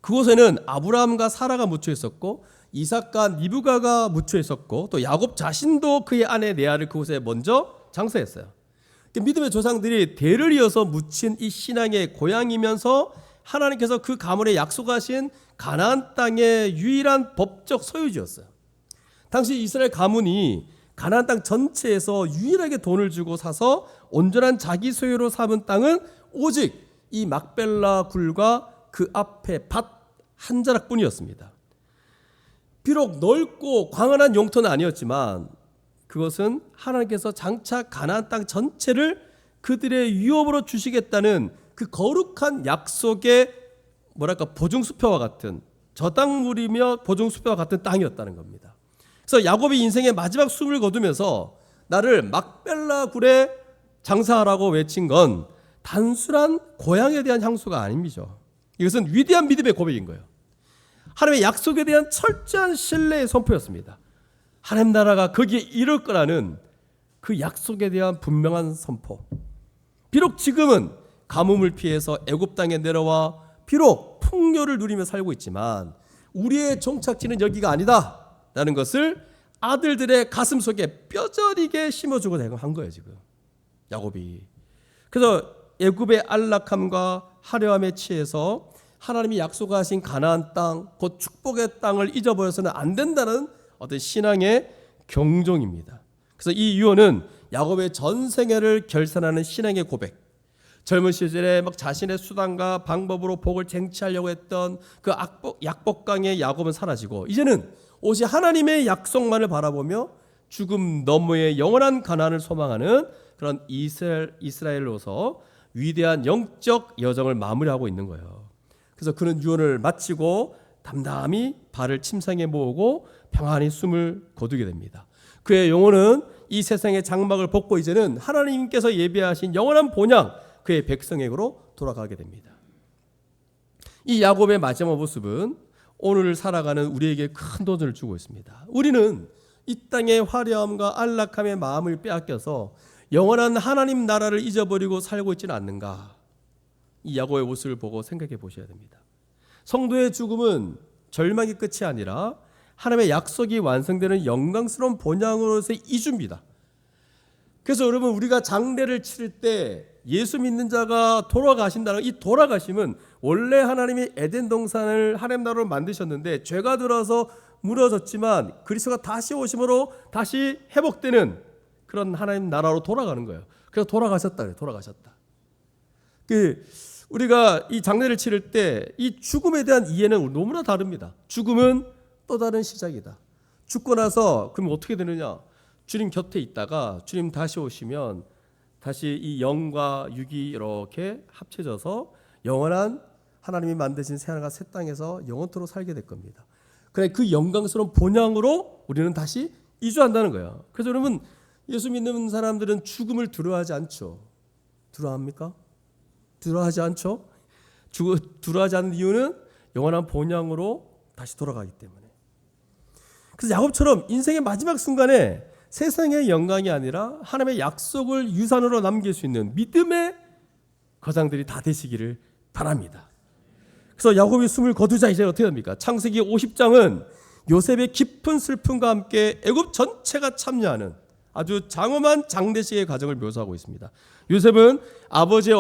그곳에는 아브라함과 사라가 묻혀 있었고 이삭과 리브가가 묻혀 있었고 또 야곱 자신도 그의 아내 레아를 그곳에 먼저 장사했어요. 믿음의 조상들이 대를 이어서 묻힌 이 신앙의 고향이면서 하나님께서 그 가문에 약속하신 가나안 땅의 유일한 법적 소유지였어요. 당시 이스라엘 가문이 가나안 땅 전체에서 유일하게 돈을 주고 사서 온전한 자기 소유로 삼은 땅은 오직 이 막벨라 굴과 그 앞에 밭 한 자락뿐이었습니다. 비록 넓고 광활한 영토는 아니었지만 그것은 하나님께서 장차 가나안 땅 전체를 그들의 유업으로 주시겠다는 그 거룩한 약속의 보증수표와 같은 저당물이며 보증수표와 같은 땅이었다는 겁니다. 그래서 야곱이 인생의 마지막 숨을 거두면서 나를 막벨라 굴에 장사하라고 외친 건 단순한 고향에 대한 향수가 아닙니다. 이것은 위대한 믿음의 고백인 거예요. 하나님의 약속에 대한 철저한 신뢰의 선포였습니다. 하나님 나라가 거기에 이룰 거라는 그 약속에 대한 분명한 선포. 비록 지금은 가뭄을 피해서 애굽 땅에 내려와 비록 풍요를 누리며 살고 있지만 우리의 종착지는 여기가 아니다 라는 것을 아들들의 가슴 속에 뼈저리게 심어주고 한 거예요. 지금 야곱이. 그래서 애굽의 안락함과 화려함에 취해서 하나님이 약속하신 가나안 땅, 곧 축복의 땅을 잊어버려서는 안 된다는 어떤 신앙의 경종입니다. 그래서 이 유언은 야곱의 전생애를 결산하는 신앙의 고백, 젊은 시절에 막 자신의 수단과 방법으로 복을 쟁취하려고 했던 그 약복강의 야곱은 사라지고 이제는 오직 하나님의 약속만을 바라보며 죽음 너머의 영원한 가나안을 소망하는 그런 이스라엘로서 위대한 영적 여정을 마무리하고 있는 거예요. 그래서 그는 유언을 마치고 담담히 발을 침상에 모으고 평안히 숨을 거두게 됩니다. 그의 영혼은 이 세상의 장막을 벗고 이제는 하나님께서 예비하신 영원한 본향, 그의 백성에게로 돌아가게 됩니다. 이 야곱의 마지막 모습은 오늘 살아가는 우리에게 큰 도전을 주고 있습니다. 우리는 이 땅의 화려함과 안락함의 마음을 빼앗겨서 영원한 하나님 나라를 잊어버리고 살고 있지는 않는가? 이 야곱의 모습을 보고 생각해 보셔야 됩니다. 성도의 죽음은 절망의 끝이 아니라 하나님의 약속이 완성되는 영광스러운 본향으로서의 이주입니다. 그래서 여러분, 우리가 장례를 치를 때 예수 믿는 자가 돌아가신다는 이 돌아가심은 원래 하나님이 에덴 동산을 하나님 나라로 만드셨는데 죄가 들어서 무너졌지만 그리스도가 다시 오심으로 다시 회복되는 그런 하나님 나라로 돌아가는 거예요. 그래서 돌아가셨다 그래요. 돌아가셨다. 우리가 이 장례를 치를 때 이 죽음에 대한 이해는 너무나 다릅니다. 죽음은 또 다른 시작이다. 죽고 나서 그럼 어떻게 되느냐? 주님 곁에 있다가 주님 다시 오시면 다시 이 영과 육이 이렇게 합쳐져서 영원한 하나님이 만드신 새하늘과 새 땅에서 영원토록 살게 될 겁니다. 그래, 그 영광스러운 본향으로 우리는 다시 이주한다는 거예요. 그래서 여러분, 예수 믿는 사람들은 죽음을 두려워하지 않죠. 두려워합니까? 두려워하지 않죠. 두려워하지 않는 이유는 영원한 본향으로 다시 돌아가기 때문에. 그래서 야곱처럼 인생의 마지막 순간에 세상의 영광이 아니라 하나님의 약속을 유산으로 남길 수 있는 믿음의 거장들이 다 되시기를 바랍니다. 그래서 야곱이 숨을 거두자 이제 어떻게 됩니까? 창세기 50장은 요셉의 깊은 슬픔과 함께 애굽 전체가 참여하는 아주 장엄한 장례식의 과정을 묘사하고 있습니다. 요셉은 아버지의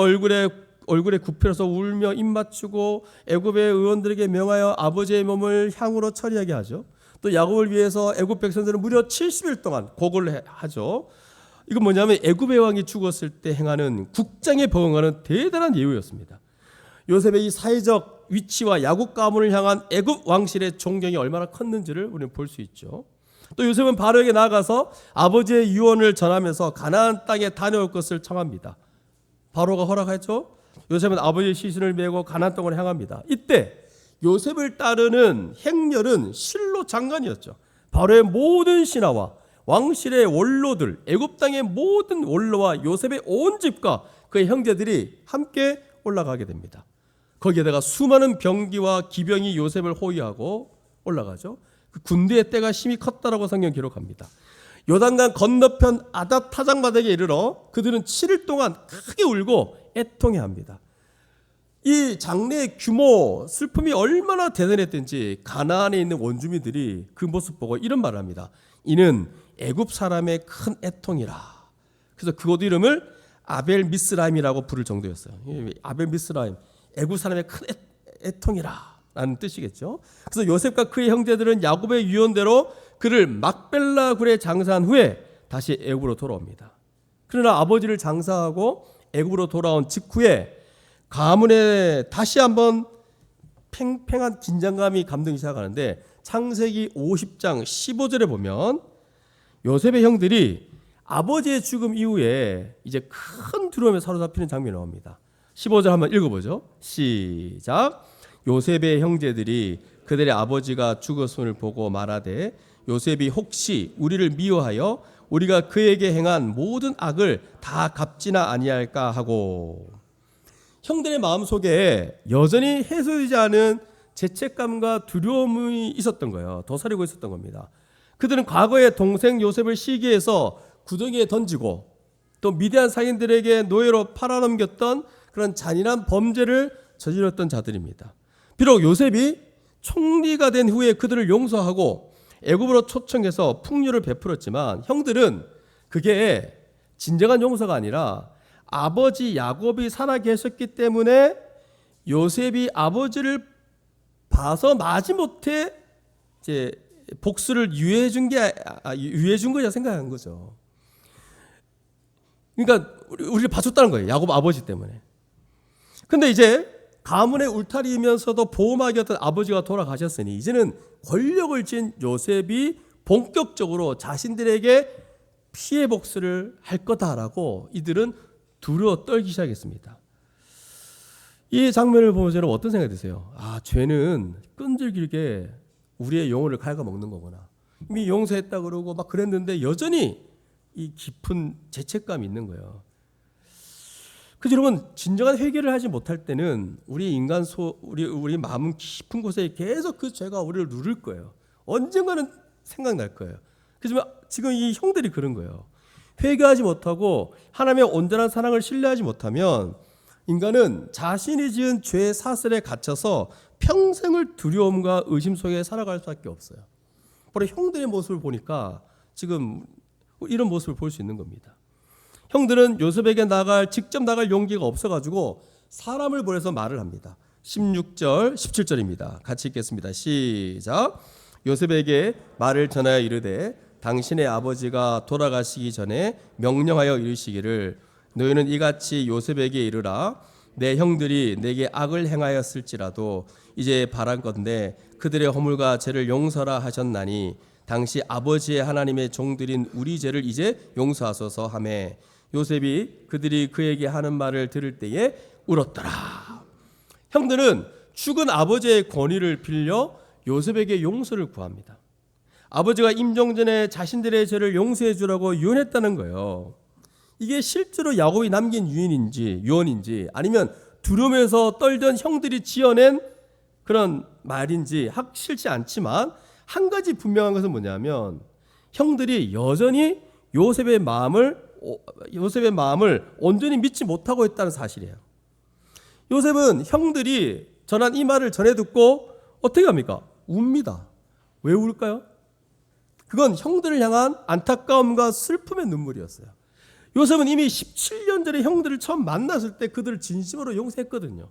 얼굴에 굽혀서 울며 입 맞추고 애굽의 의원들에게 명하여 아버지의 몸을 향으로 처리하게 하죠. 또 야곱을 위해서 애굽 백성들은 무려 70일 동안 곡을 하죠. 이건 뭐냐면 애굽의 왕이 죽었을 때 행하는 국장에 버응하는 대단한 예우였습니다. 요셉의 이 사회적 위치와 야곱 가문을 향한 애굽 왕실의 존경이 얼마나 컸는지를 우리는 볼 수 있죠. 또 요셉은 바로에게 나아가서 아버지의 유언을 전하면서 가나안 땅에 다녀올 것을 청합니다. 바로가 허락했죠. 요셉은 아버지의 시신을 메고 가나안 땅으로 향합니다. 이때 요셉을 따르는 행렬은 실로 장관이었죠. 바로의 모든 신하와 왕실의 원로들, 애굽 땅의 모든 원로와 요셉의 온 집과 그의 형제들이 함께 올라가게 됩니다. 거기에다가 수많은 병기와 기병이 요셉을 호위하고 올라가죠. 그 군대의 때가 심히 컸다라고 성경 기록합니다. 요단강 건너편 아닷 타작마당에 이르러 그들은 7일 동안 크게 울고 애통해합니다. 이 장례의 규모, 슬픔이 얼마나 대단했든지 가나안에 있는 원주민들이 그 모습 보고 이런 말을 합니다. 이는 애굽 사람의 큰 애통이라. 그래서 그곳 이름을 아벨 미스라임이라고 부를 정도였어요. 아벨 미스라임, 애굽 사람의 큰 애통이라 라는 뜻이겠죠. 그래서 요셉과 그의 형제들은 야곱의 유언대로 그를 막벨라 굴에 장사한 후에 다시 애굽으로 돌아옵니다. 그러나 아버지를 장사하고 애굽으로 돌아온 직후에 가문에 다시 한번 팽팽한 긴장감이 감동이 시작하는데 창세기 50장 15절에 보면 요셉의 형들이 아버지의 죽음 이후에 이제 큰 두려움에 사로잡히는 장면이 나옵니다. 15절 한번 읽어보죠. 시작. 요셉의 형제들이 그들의 아버지가 죽었음을 보고 말하되 요셉이 혹시 우리를 미워하여 우리가 그에게 행한 모든 악을 다 갚지나 아니할까 하고. 형들의 마음속에 여전히 해소되지 않은 죄책감과 두려움이 있었던 거예요. 도사리고 있었던 겁니다. 그들은 과거에 동생 요셉을 시기해서 구덩이에 던지고 또 미디안 상인들에게 노예로 팔아넘겼던 그런 잔인한 범죄를 저질렀던 자들입니다. 비록 요셉이 총리가 된 후에 그들을 용서하고 애굽으로 초청해서 풍요를 베풀었지만 형들은 그게 진정한 용서가 아니라 아버지 야곱이 살아 계셨기 때문에 요셉이 아버지를 봐서 마지못해 이제 복수를 유예해 준 거라 생각한 거죠. 그러니까 우리를 바쳤다는 거예요. 야곱 아버지 때문에. 근데 이제 가문의 울타리이면서도 보호막이었던 아버지가 돌아가셨으니 이제는 권력을 쥔 요셉이 본격적으로 자신들에게 피해 복수를 할 거다라고 이들은 두려워 떨기 시작했습니다. 이 장면을 보면서 여러분 어떤 생각이 드세요? 아, 죄는 끈질기게 우리의 영혼을 갉아먹는 거구나. 이미 용서했다 그러고 막 그랬는데 여전히 이 깊은 죄책감이 있는 거예요. 그래서 여러분 진정한 회개를 하지 못할 때는 우리 우리 마음 깊은 곳에 계속 그 죄가 우리를 누를 거예요. 언젠가는 생각날 거예요. 그렇지만 지금 이 형들이 그런 거예요. 회개하지 못하고 하나님의 온전한 사랑을 신뢰하지 못하면 인간은 자신이 지은 죄의 사슬에 갇혀서 평생을 두려움과 의심 속에 살아갈 수밖에 없어요. 바로 형들의 모습을 보니까 지금 이런 모습을 볼 수 있는 겁니다. 형들은 요셉에게 직접 나갈 용기가 없어가지고 사람을 보내서 말을 합니다. 16절, 17절입니다. 같이 읽겠습니다. 시작. 요셉에게 말을 전하여 이르되 당신의 아버지가 돌아가시기 전에 명령하여 이르시기를 너희는 이같이 요셉에게 이르라. 내 형들이 내게 악을 행하였을지라도 이제 바란건대 그들의 허물과 죄를 용서라 하셨나니 당시 아버지의 하나님의 종들인 우리 죄를 이제 용서하소서 하매 요셉이 그들이 그에게 하는 말을 들을 때에 울었더라. 형들은 죽은 아버지의 권위를 빌려 요셉에게 용서를 구합니다. 아버지가 임종 전에 자신들의 죄를 용서해 주라고 유언했다는 거예요. 이게 실제로 야곱이 남긴 유언인지 아니면 두려움에서 떨던 형들이 지어낸 그런 말인지 확실치 않지만 한 가지 분명한 것은 뭐냐면 형들이 여전히 요셉의 마음을 온전히 믿지 못하고 있다는 사실이에요. 요셉은 형들이 전한 이 말을 전해 듣고 어떻게 합니까? 웁니다. 왜 울까요? 그건 형들을 향한 안타까움과 슬픔의 눈물이었어요. 요셉은 이미 17년 전에 형들을 처음 만났을 때 그들을 진심으로 용서했거든요.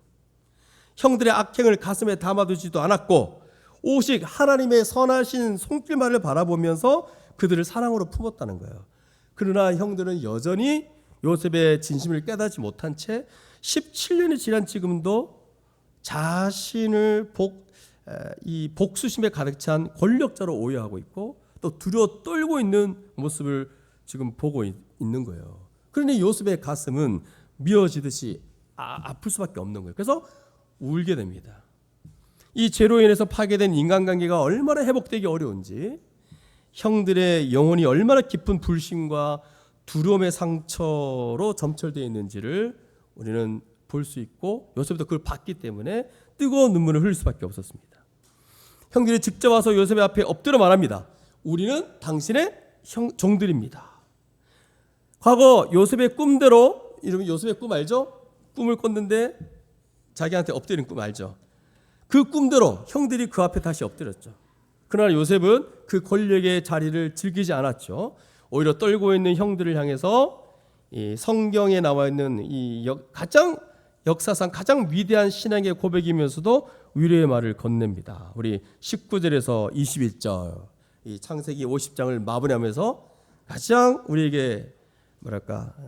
형들의 악행을 가슴에 담아두지도 않았고 오직 하나님의 선하신 손길만을 바라보면서 그들을 사랑으로 품었다는 거예요. 그러나 형들은 여전히 요셉의 진심을 깨닫지 못한 채 17년이 지난 지금도 자신을 이 복수심에 가득 찬 권력자로 오해하고 있고 또 두려워 떨고 있는 모습을 지금 보고 있는 거예요. 그러니 요셉의 가슴은 미어지듯이 아플 수밖에 없는 거예요. 그래서 울게 됩니다. 이 죄로 인해서 파괴된 인간관계가 얼마나 회복되기 어려운지, 형들의 영혼이 얼마나 깊은 불신과 두려움의 상처로 점철되어 있는지를 우리는 볼 수 있고 요셉도 그걸 봤기 때문에 뜨거운 눈물을 흘릴 수밖에 없었습니다. 형들이 직접 와서 요셉의 앞에 엎드려 말합니다. 우리는 당신의 종들입니다. 과거 요셉의 꿈대로, 여러분 요셉의 꿈 알죠? 꿈을 꿨는데 자기한테 엎드린 꿈 알죠? 그 꿈대로 형들이 그 앞에 다시 엎드렸죠. 그러나 요셉은 그 권력의 자리를 즐기지 않았죠. 오히려 떨고 있는 형들을 향해서 이 성경에 나와 있는 역사상 가장 위대한 신앙의 고백이면서도 위로의 말을 건넵니다. 우리 19절에서 21절, 이 창세기 50장을 마무리하면서 가장 우리에게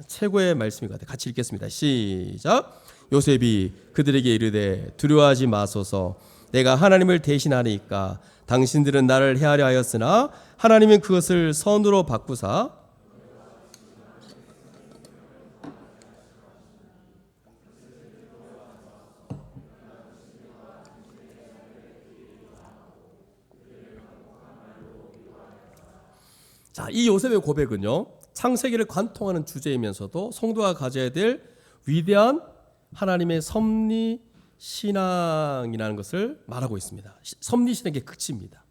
최고의 말씀인 것 같아요. 같이 읽겠습니다. 시작. 요셉이 그들에게 이르되 두려워하지 마소서. 내가 하나님을 대신하리이까. 당신들은 나를 해하려 하였으나 하나님은 그것을 선으로 바꾸사 자, 이 요셉의 고백은요, 창세기를 관통하는 주제이면서도 성도가 가져야 될 위대한 하나님의 섭리 신앙이라는 것을 말하고 있습니다. 섭리 신앙의 극치입니다.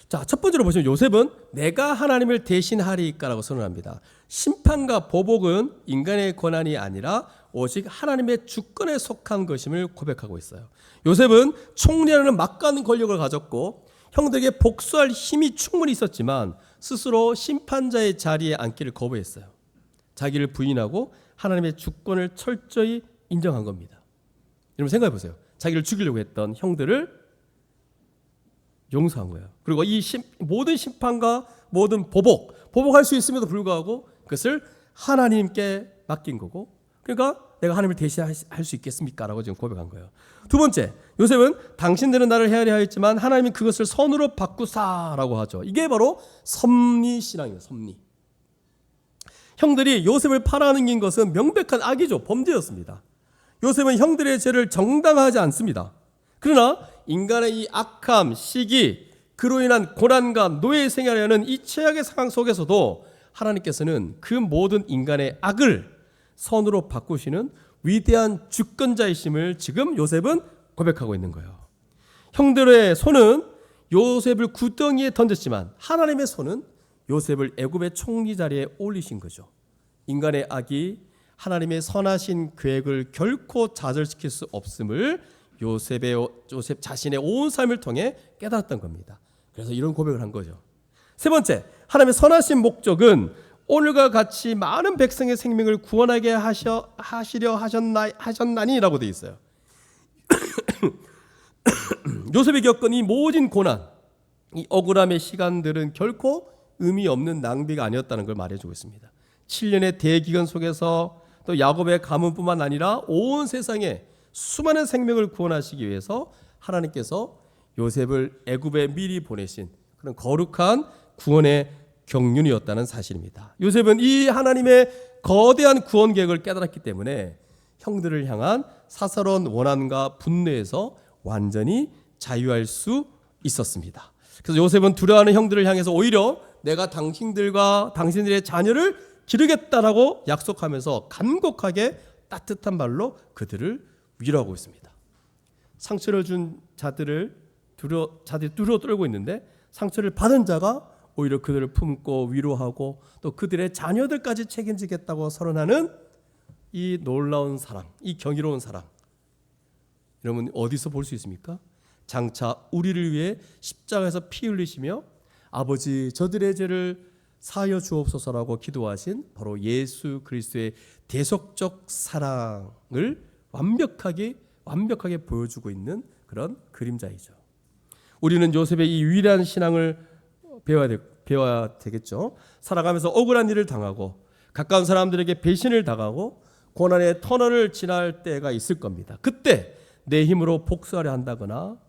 자, 첫 번째로 보시면 요셉은 내가 하나님을 대신하리이까라고 선언합니다. 심판과 보복은 인간의 권한이 아니라 오직 하나님의 주권에 속한 것임을 고백하고 있어요. 요셉은 총리라는 막강한 권력을 가졌고 형들에게 복수할 힘이 충분히 있었지만 스스로 심판자의 자리에 앉기를 거부했어요. 자기를 부인하고 하나님의 주권을 철저히 인정한 겁니다. 여러분 생각해 보세요. 자기를 죽이려고 했던 형들을 용서한 거예요. 그리고 이 모든 심판과 모든 보복할 수 있음에도 불구하고 그것을 하나님께 맡긴 거고, 그러니까 내가 하나님을 대신할 수 있겠습니까? 라고 지금 고백한 거예요. 두 번째, 요셉은 당신들은 나를 헤아려 하였지만 하나님이 그것을 선으로 바꾸사라고 하죠. 이게 바로 섭리신앙이에요. 섭리. 형들이 요셉을 팔아넘긴 것은 명백한 악이죠. 범죄였습니다. 요셉은 형들의 죄를 정당화하지 않습니다. 그러나 인간의 이 악함, 시기, 그로 인한 고난과 노예 생활이라는 이 최악의 상황 속에서도 하나님께서는 그 모든 인간의 악을 선으로 바꾸시는 위대한 주권자이심을 지금 요셉은 고백하고 있는 거예요. 형들의 손은 요셉을 구덩이에 던졌지만 하나님의 손은 요셉을 애굽의 총리 자리에 올리신 거죠. 인간의 악이 하나님의 선하신 계획을 결코 좌절시킬 수 없음을 요셉 자신의 온 삶을 통해 깨달았던 겁니다. 그래서 이런 고백을 한 거죠. 세 번째, 하나님의 선하신 목적은 오늘과 같이 많은 백성의 생명을 구원하게 하시려 하셨나니라고 되어 있어요. 요셉이 겪은 이 모진 고난, 이 억울함의 시간들은 결코 의미 없는 낭비가 아니었다는 걸 말해주고 있습니다. 7년의 대기근 속에서 또 야곱의 가문뿐만 아니라 온 세상에 수많은 생명을 구원하시기 위해서 하나님께서 요셉을 애굽에 미리 보내신 그런 거룩한 구원의 경륜이었다는 사실입니다. 요셉은 이 하나님의 거대한 구원 계획을 깨달았기 때문에 형들을 향한 사사로운 원한과 분노에서 완전히 자유할 수 있었습니다. 그래서 요셉은 두려워하는 형들을 향해서 오히려 내가 당신들의 자녀를 기르겠다라고 약속하면서 간곡하게 따뜻한 말로 그들을 위로하고 있습니다. 상처를 준 자들이 두려워 떨고 있는데 상처를 받은 자가 오히려 그들을 품고 위로하고 또 그들의 자녀들까지 책임지겠다고 선언하는 이 놀라운 사랑, 이 경이로운 사랑, 여러분 어디서 볼 수 있습니까? 장차 우리를 위해 십자가에서 피 흘리시며 아버지 저들의 죄를 사하여 주옵소서라고 기도하신 바로 예수 그리스도의 대속적 사랑을 완벽하게 보여주고 있는 그런 그림자이죠. 우리는 요셉의 이 위대한 신앙을 배워야 되겠죠. 살아가면서 억울한 일을 당하고 가까운 사람들에게 배신을 당하고 고난의 터널을 지날 때가 있을 겁니다. 그때 내 힘으로 복수하려 한다거나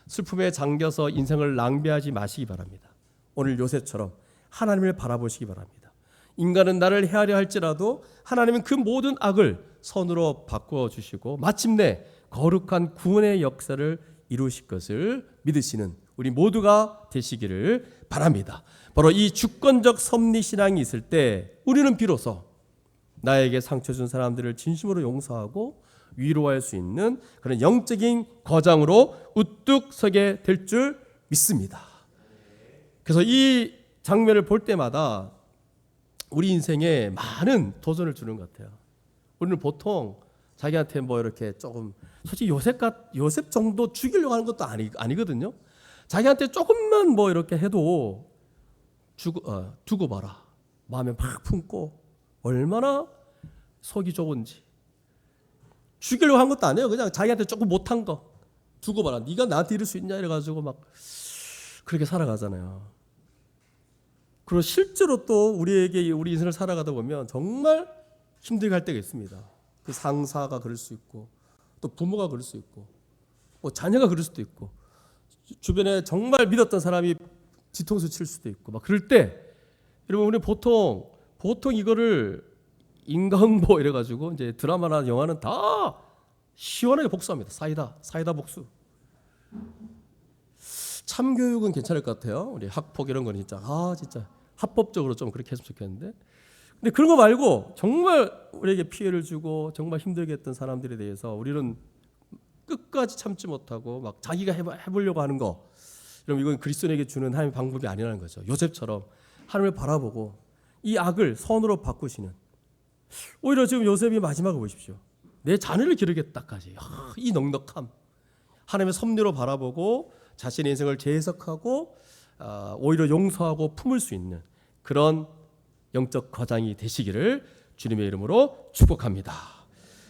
슬픔에 잠겨서 인생을 낭비하지 마시기 바랍니다. 오늘 요셉처럼 하나님을 바라보시기 바랍니다. 인간은 나를 헤아려 할지라도 하나님은 그 모든 악을 선으로 바꾸어 주시고 마침내 거룩한 구원의 역사를 이루실 것을 믿으시는 우리 모두가 되시기를 바랍니다. 바로 이 주권적 섭리신앙이 있을 때 우리는 비로소 나에게 상처 준 사람들을 진심으로 용서하고 위로할 수 있는 그런 영적인 거장으로 우뚝 서게 될 줄 믿습니다. 그래서 이 장면을 볼 때마다 우리 인생에 많은 도전을 주는 것 같아요. 우리는 보통 자기한테 뭐 이렇게 조금 솔직히 요셉 정도 죽이려고 하는 것도 아니거든요. 자기한테 조금만 뭐 이렇게 해도 두고 봐라. 마음에 막 품고 얼마나 속이 좁은지. 죽이려고 한 것도 아니에요. 그냥 자기한테 조금 못한 거 두고 봐라. 네가 나한테 이럴 수 있냐 이래가지고 막 그렇게 살아가잖아요. 그리고 실제로 또 우리 인생을 살아가다 보면 정말 힘들게 할 때가 있습니다. 그 상사가 그럴 수 있고 또 부모가 그럴 수 있고 뭐 자녀가 그럴 수도 있고 주변에 정말 믿었던 사람이 뒤통수 칠 수도 있고 막 그럴 때 여러분 우리 보통 이거를 인과응보 이래가지고 이제 드라마나 영화는 다 시원하게 복수합니다. 사이다 복수. 참교육은 괜찮을 것 같아요. 우리 학폭 이런 건 진짜 합법적으로 좀 그렇게 했으면 좋겠는데. 근데 그런 거 말고 정말 우리에게 피해를 주고 정말 힘들게 했던 사람들에 대해서 우리는 끝까지 참지 못하고 막 자기가 해보려고 하는 거. 여러분 이건 그리스도인에게 주는 하나님의 방법이 아니라는 거죠. 요셉처럼 하나님을 바라보고 이 악을 선으로 바꾸시는. 오히려 지금 요셉이 마지막을 보십시오. 내 자녀를 기르겠다까지. 이 넉넉함. 하나님의 섭리로 바라보고 자신의 인생을 재해석하고 오히려 용서하고 품을 수 있는 그런 영적 거장이 되시기를 주님의 이름으로 축복합니다.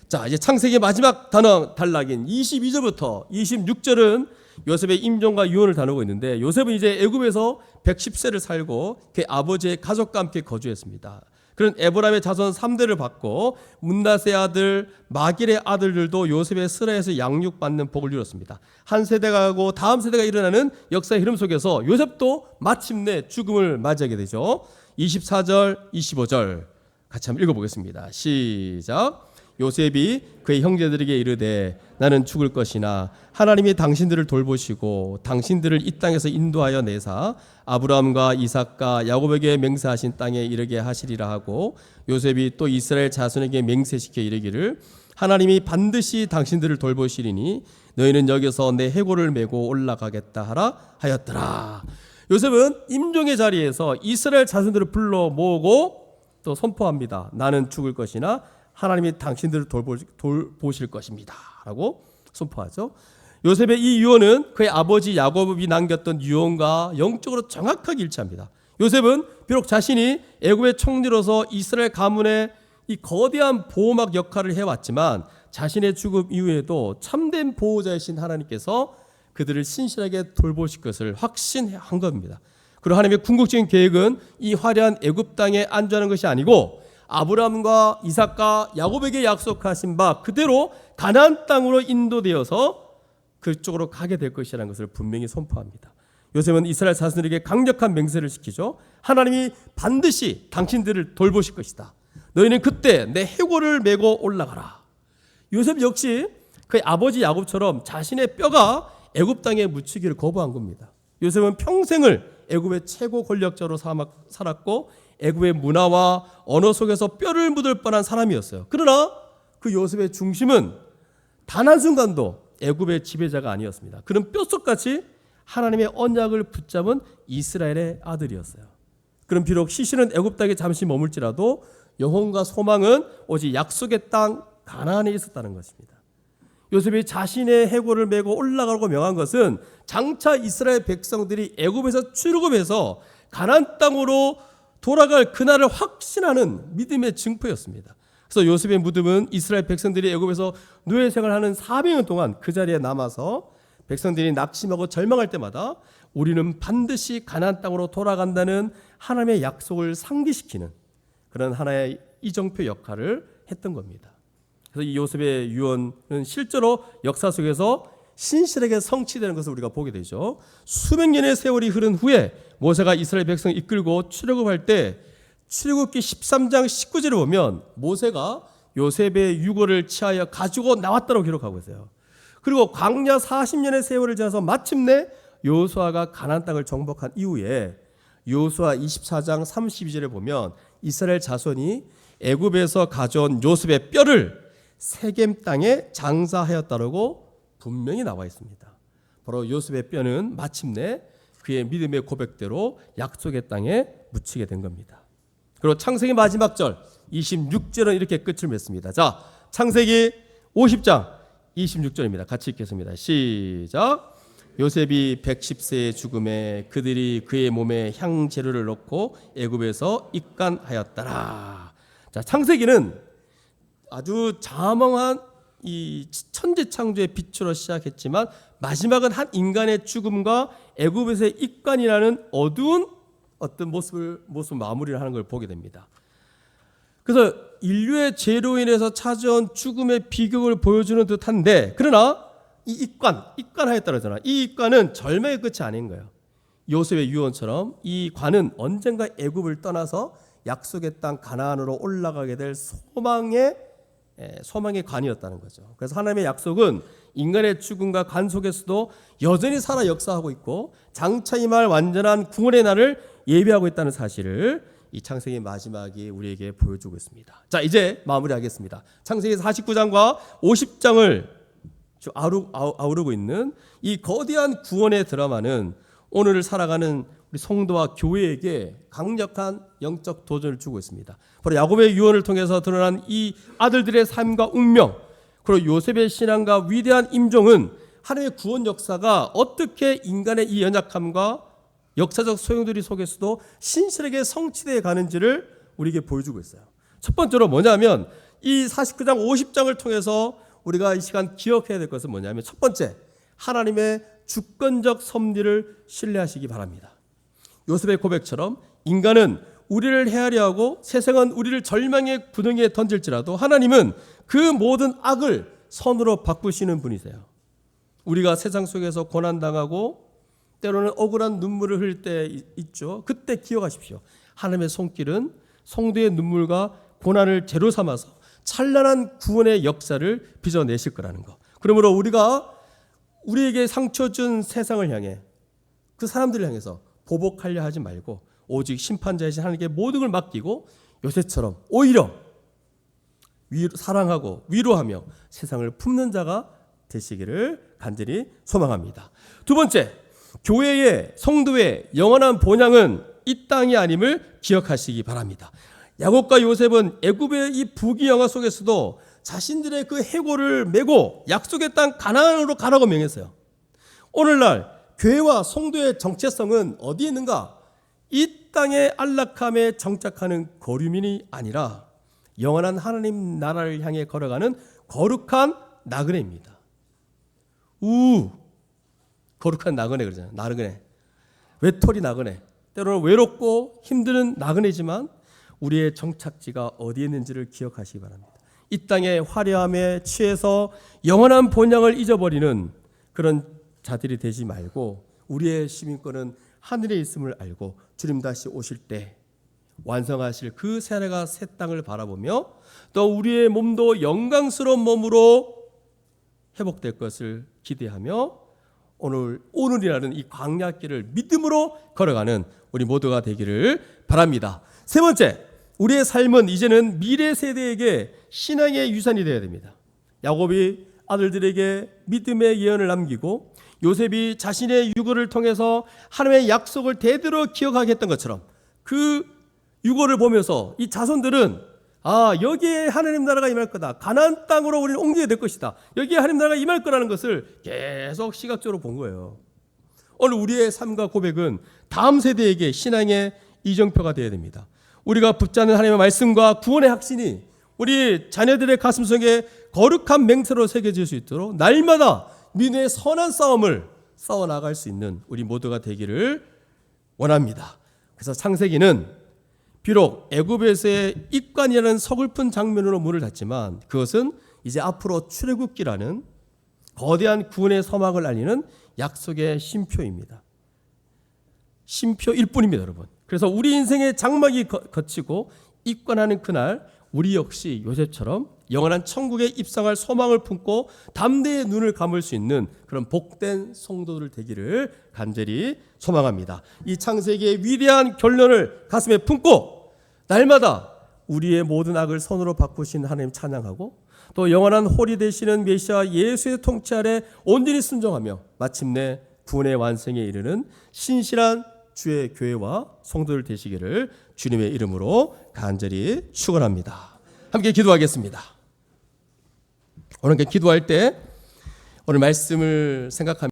자, 이제 창세기의 마지막 단락인 22절부터 26절은 요셉의 임종과 유언을 다루고 있는데 요셉은 이제 애굽에서 110세를 살고 그 아버지의 가족과 함께 거주했습니다. 그런 에브라임의 자손 3대를 받고 문나세의 아들 마길의 아들들도 요셉의 스라에서 양육받는 복을 누렸습니다. 한 세대가 가고 다음 세대가 일어나는 역사의 흐름 속에서 요셉도 마침내 죽음을 맞이하게 되죠. 24절 25절 같이 한번 읽어보겠습니다. 시작. 요셉이 그의 형제들에게 이르되 나는 죽을 것이나 하나님이 당신들을 돌보시고 당신들을 이 땅에서 인도하여 내사 아브라함과 이삭과 야곱에게 맹세하신 땅에 이르게 하시리라 하고, 요셉이 또 이스라엘 자손에게 맹세시켜 이르기를 하나님이 반드시 당신들을 돌보시리니 너희는 여기서 내 해골을 메고 올라가겠다 하라 하였더라. 요셉은 임종의 자리에서 이스라엘 자손들을 불러 모으고 또 선포합니다. 나는 죽을 것이나 하나님이 당신들을 돌보실 것입니다 라고 선포하죠. 요셉의 이 유언은 그의 아버지 야곱이 남겼던 유언과 영적으로 정확하게 일치합니다. 요셉은 비록 자신이 애굽의 총리로서 이스라엘 가문의 이 거대한 보호막 역할을 해왔지만 자신의 죽음 이후에도 참된 보호자이신 하나님께서 그들을 신실하게 돌보실 것을 확신한 겁니다. 그리고 하나님의 궁극적인 계획은 이 화려한 애굽 땅에 안주하는 것이 아니고 아브라함과 이삭과 야곱에게 약속하신 바 그대로 가나안 땅으로 인도되어서 그쪽으로 가게 될 것이라는 것을 분명히 선포합니다. 요셉은 이스라엘 자손에게 강력한 맹세를 시키죠. 하나님이 반드시 당신들을 돌보실 것이다. 너희는 그때 내 해골을 메고 올라가라. 요셉 역시 그의 아버지 야곱처럼 자신의 뼈가 애굽 땅에 묻히기를 거부한 겁니다. 요셉은 평생을 애굽의 최고 권력자로 살았고 애굽의 문화와 언어 속에서 뼈를 묻을 뻔한 사람이었어요. 그러나 그 요셉의 중심은 단 한순간도 애굽의 지배자가 아니었습니다. 그는 뼛속같이 하나님의 언약을 붙잡은 이스라엘의 아들이었어요. 그럼 비록 시신은 애굽 땅에 잠시 머물지라도 영혼과 소망은 오직 약속의 땅 가나안에 있었다는 것입니다. 요셉이 자신의 해골을 메고 올라가고 명한 것은 장차 이스라엘 백성들이 애굽에서 출애굽해서 가나안 땅으로 돌아갈 그날을 확신하는 믿음의 증표였습니다. 그래서 요셉의 무덤은 이스라엘 백성들이 애굽에서 노예 생활하는 400년 동안 그 자리에 남아서 백성들이 낙심하고 절망할 때마다 우리는 반드시 가나안 땅으로 돌아간다는 하나님의 약속을 상기시키는 그런 하나의 이정표 역할을 했던 겁니다. 그래서 이 요셉의 유언은 실제로 역사 속에서 신실하게 성취되는 것을 우리가 보게 되죠. 수백 년의 세월이 흐른 후에 모세가 이스라엘 백성을 이끌고 출애굽할 때 출애굽기 13장 19절을 보면 모세가 요셉의 유고를 취하여 가지고 나왔다고 기록하고 있어요. 그리고 광야 40년의 세월을 지나서 마침내 여호수아가 가나안 땅을 정복한 이후에 여호수아 24장 32절에 보면 이스라엘 자손이 애굽에서 가져온 요셉의 뼈를 세겜 땅에 장사하였다고 분명히 나와 있습니다. 바로 요셉의 뼈는 마침내 그의 믿음의 고백대로 약속의 땅에 묻히게 된 겁니다. 그리고 창세기 마지막 절 26절은 이렇게 끝을 맺습니다. 자, 창세기 50장 26절입니다. 같이 읽겠습니다. 시작. 요셉이 110세의 죽음에 그들이 그의 몸에 향재료를 넣고 애굽에서 입간하였더라. 자, 창세기는 아주 장황한 이 천지 창조의 빛으로 시작했지만 마지막은 한 인간의 죽음과 애굽에서의 입간이라는 어두운 어떤 모습 마무리를 하는 걸 보게 됩니다. 그래서 인류의 죄로 인해서 찾아온 죽음의 비극을 보여주는 듯한데, 그러나 이 입간하였다 그러잖아. 이 입간은 절망의 끝이 아닌 거예요. 요셉의 유언처럼 이 관은 언젠가 애굽을 떠나서 약속의 땅 가나안으로 올라가게 될 소망의 관이었다는 거죠. 그래서 하나님의 약속은 인간의 죽음과 관 속에서도 여전히 살아 역사하고 있고 장차 임할 완전한 구원의 날을 예비하고 있다는 사실을 이 창세기 마지막이 우리에게 보여주고 있습니다. 자, 이제 마무리하겠습니다. 창세기 49장과 50장을 아우르고 있는 이 거대한 구원의 드라마는 오늘을 살아가는 우리 성도와 교회에게 강력한 영적 도전을 주고 있습니다. 바로 야곱의 유언을 통해서 드러난 이 아들들의 삶과 운명, 그리고 요셉의 신앙과 위대한 임종은 하나님의 구원 역사가 어떻게 인간의 이 연약함과 역사적 소용돌이 속에서도 신실하게 성취되어 가는지를 우리에게 보여주고 있어요. 첫 번째로 뭐냐면 이 49장 50장을 통해서 우리가 이 시간 기억해야 될 것은 뭐냐면, 첫 번째, 하나님의 주권적 섭리를 신뢰하시기 바랍니다. 요셉의 고백처럼 인간은 우리를 헤아려 하고 세상은 우리를 절망의 구덩이에 던질지라도 하나님은 그 모든 악을 선으로 바꾸시는 분이세요. 우리가 세상 속에서 고난당하고 때로는 억울한 눈물을 흘릴 때 있죠. 그때 기억하십시오. 하나님의 손길은 성도의 눈물과 고난을 재로 삼아서 찬란한 구원의 역사를 빚어내실 거라는 것. 그러므로 우리가 우리에게 상처 준 세상을 향해 그 사람들을 향해서 보복하려 하지 말고 오직 심판자이신 하나님께 모든 걸 맡기고 요새처럼 오히려 사랑하고 위로하며 세상을 품는 자가 되시기를 간절히 소망합니다. 두 번째, 교회의 성도의 영원한 본향은 이 땅이 아님을 기억하시기 바랍니다. 야곱과 요셉은 애굽의 이 부귀영화 속에서도 자신들의 그 해골을 메고 약속의 땅 가나안으로 가라고 명했어요. 오늘날 교회와 성도의 정체성은 어디에 있는가? 이 땅의 안락함에 정착하는 거류민이 아니라 영원한 하나님 나라를 향해 걸어가는 거룩한 나그네입니다. 거룩한 나그네 그러잖아요. 나그네. 외톨이 나그네. 때로는 외롭고 힘든 나그네지만 우리의 정착지가 어디에 있는지를 기억하시기 바랍니다. 이 땅의 화려함에 취해서 영원한 본향을 잊어버리는 그런 자들이 되지 말고 우리의 시민권은 하늘에 있음을 알고 주님 다시 오실 때 완성하실 그 세례가 새 땅을 바라보며 또 우리의 몸도 영광스러운 몸으로 회복될 것을 기대하며 오늘이라는 이 광야길을 믿음으로 걸어가는 우리 모두가 되기를 바랍니다. 세 번째, 우리의 삶은 이제는 미래 세대에게 신앙의 유산이 되어야 됩니다. 야곱이 아들들에게 믿음의 예언을 남기고 요셉이 자신의 유고를 통해서 하나님의 약속을 대대로 기억하게 했던 것처럼 그 유고를 보면서 이 자손들은 여기에 하나님 나라가 임할 거다. 가나안 땅으로 우리는 옮기게 될 것이다. 여기에 하나님 나라가 임할 거라는 것을 계속 시각적으로 본 거예요. 오늘 우리의 삶과 고백은 다음 세대에게 신앙의 이정표가 되어야 됩니다. 우리가 붙잡는 하나님의 말씀과 구원의 확신이 우리 자녀들의 가슴속에 거룩한 맹세로 새겨질 수 있도록 날마다 믿음의 선한 싸움을 싸워나갈 수 있는 우리 모두가 되기를 원합니다. 그래서 창세기는 비록 애굽에서의 입관이라는 서글픈 장면으로 문을 닫지만 그것은 이제 앞으로 출애굽기라는 거대한 구원의 서막을 알리는 약속의 쉼표입니다. 쉼표일 뿐입니다, 여러분. 그래서 우리 인생의 장막이 거치고 입관하는 그날 우리 역시 요셉처럼 영원한 천국에 입성할 소망을 품고 담대히 눈을 감을 수 있는 그런 복된 성도들 되기를 간절히 소망합니다. 이 창세기의 위대한 결론을 가슴에 품고 날마다 우리의 모든 악을 선으로 바꾸신 하나님 찬양하고 또 영원한 홀이 되시는 메시아 예수의 통치 아래 온전히 순종하며 마침내 구원의 완성에 이르는 신실한 주의 교회와 성도들 되시기를 주님의 이름으로 간절히 축원합니다. 함께 기도하겠습니다. 오늘 기도할 때 오늘 말씀을 생각하며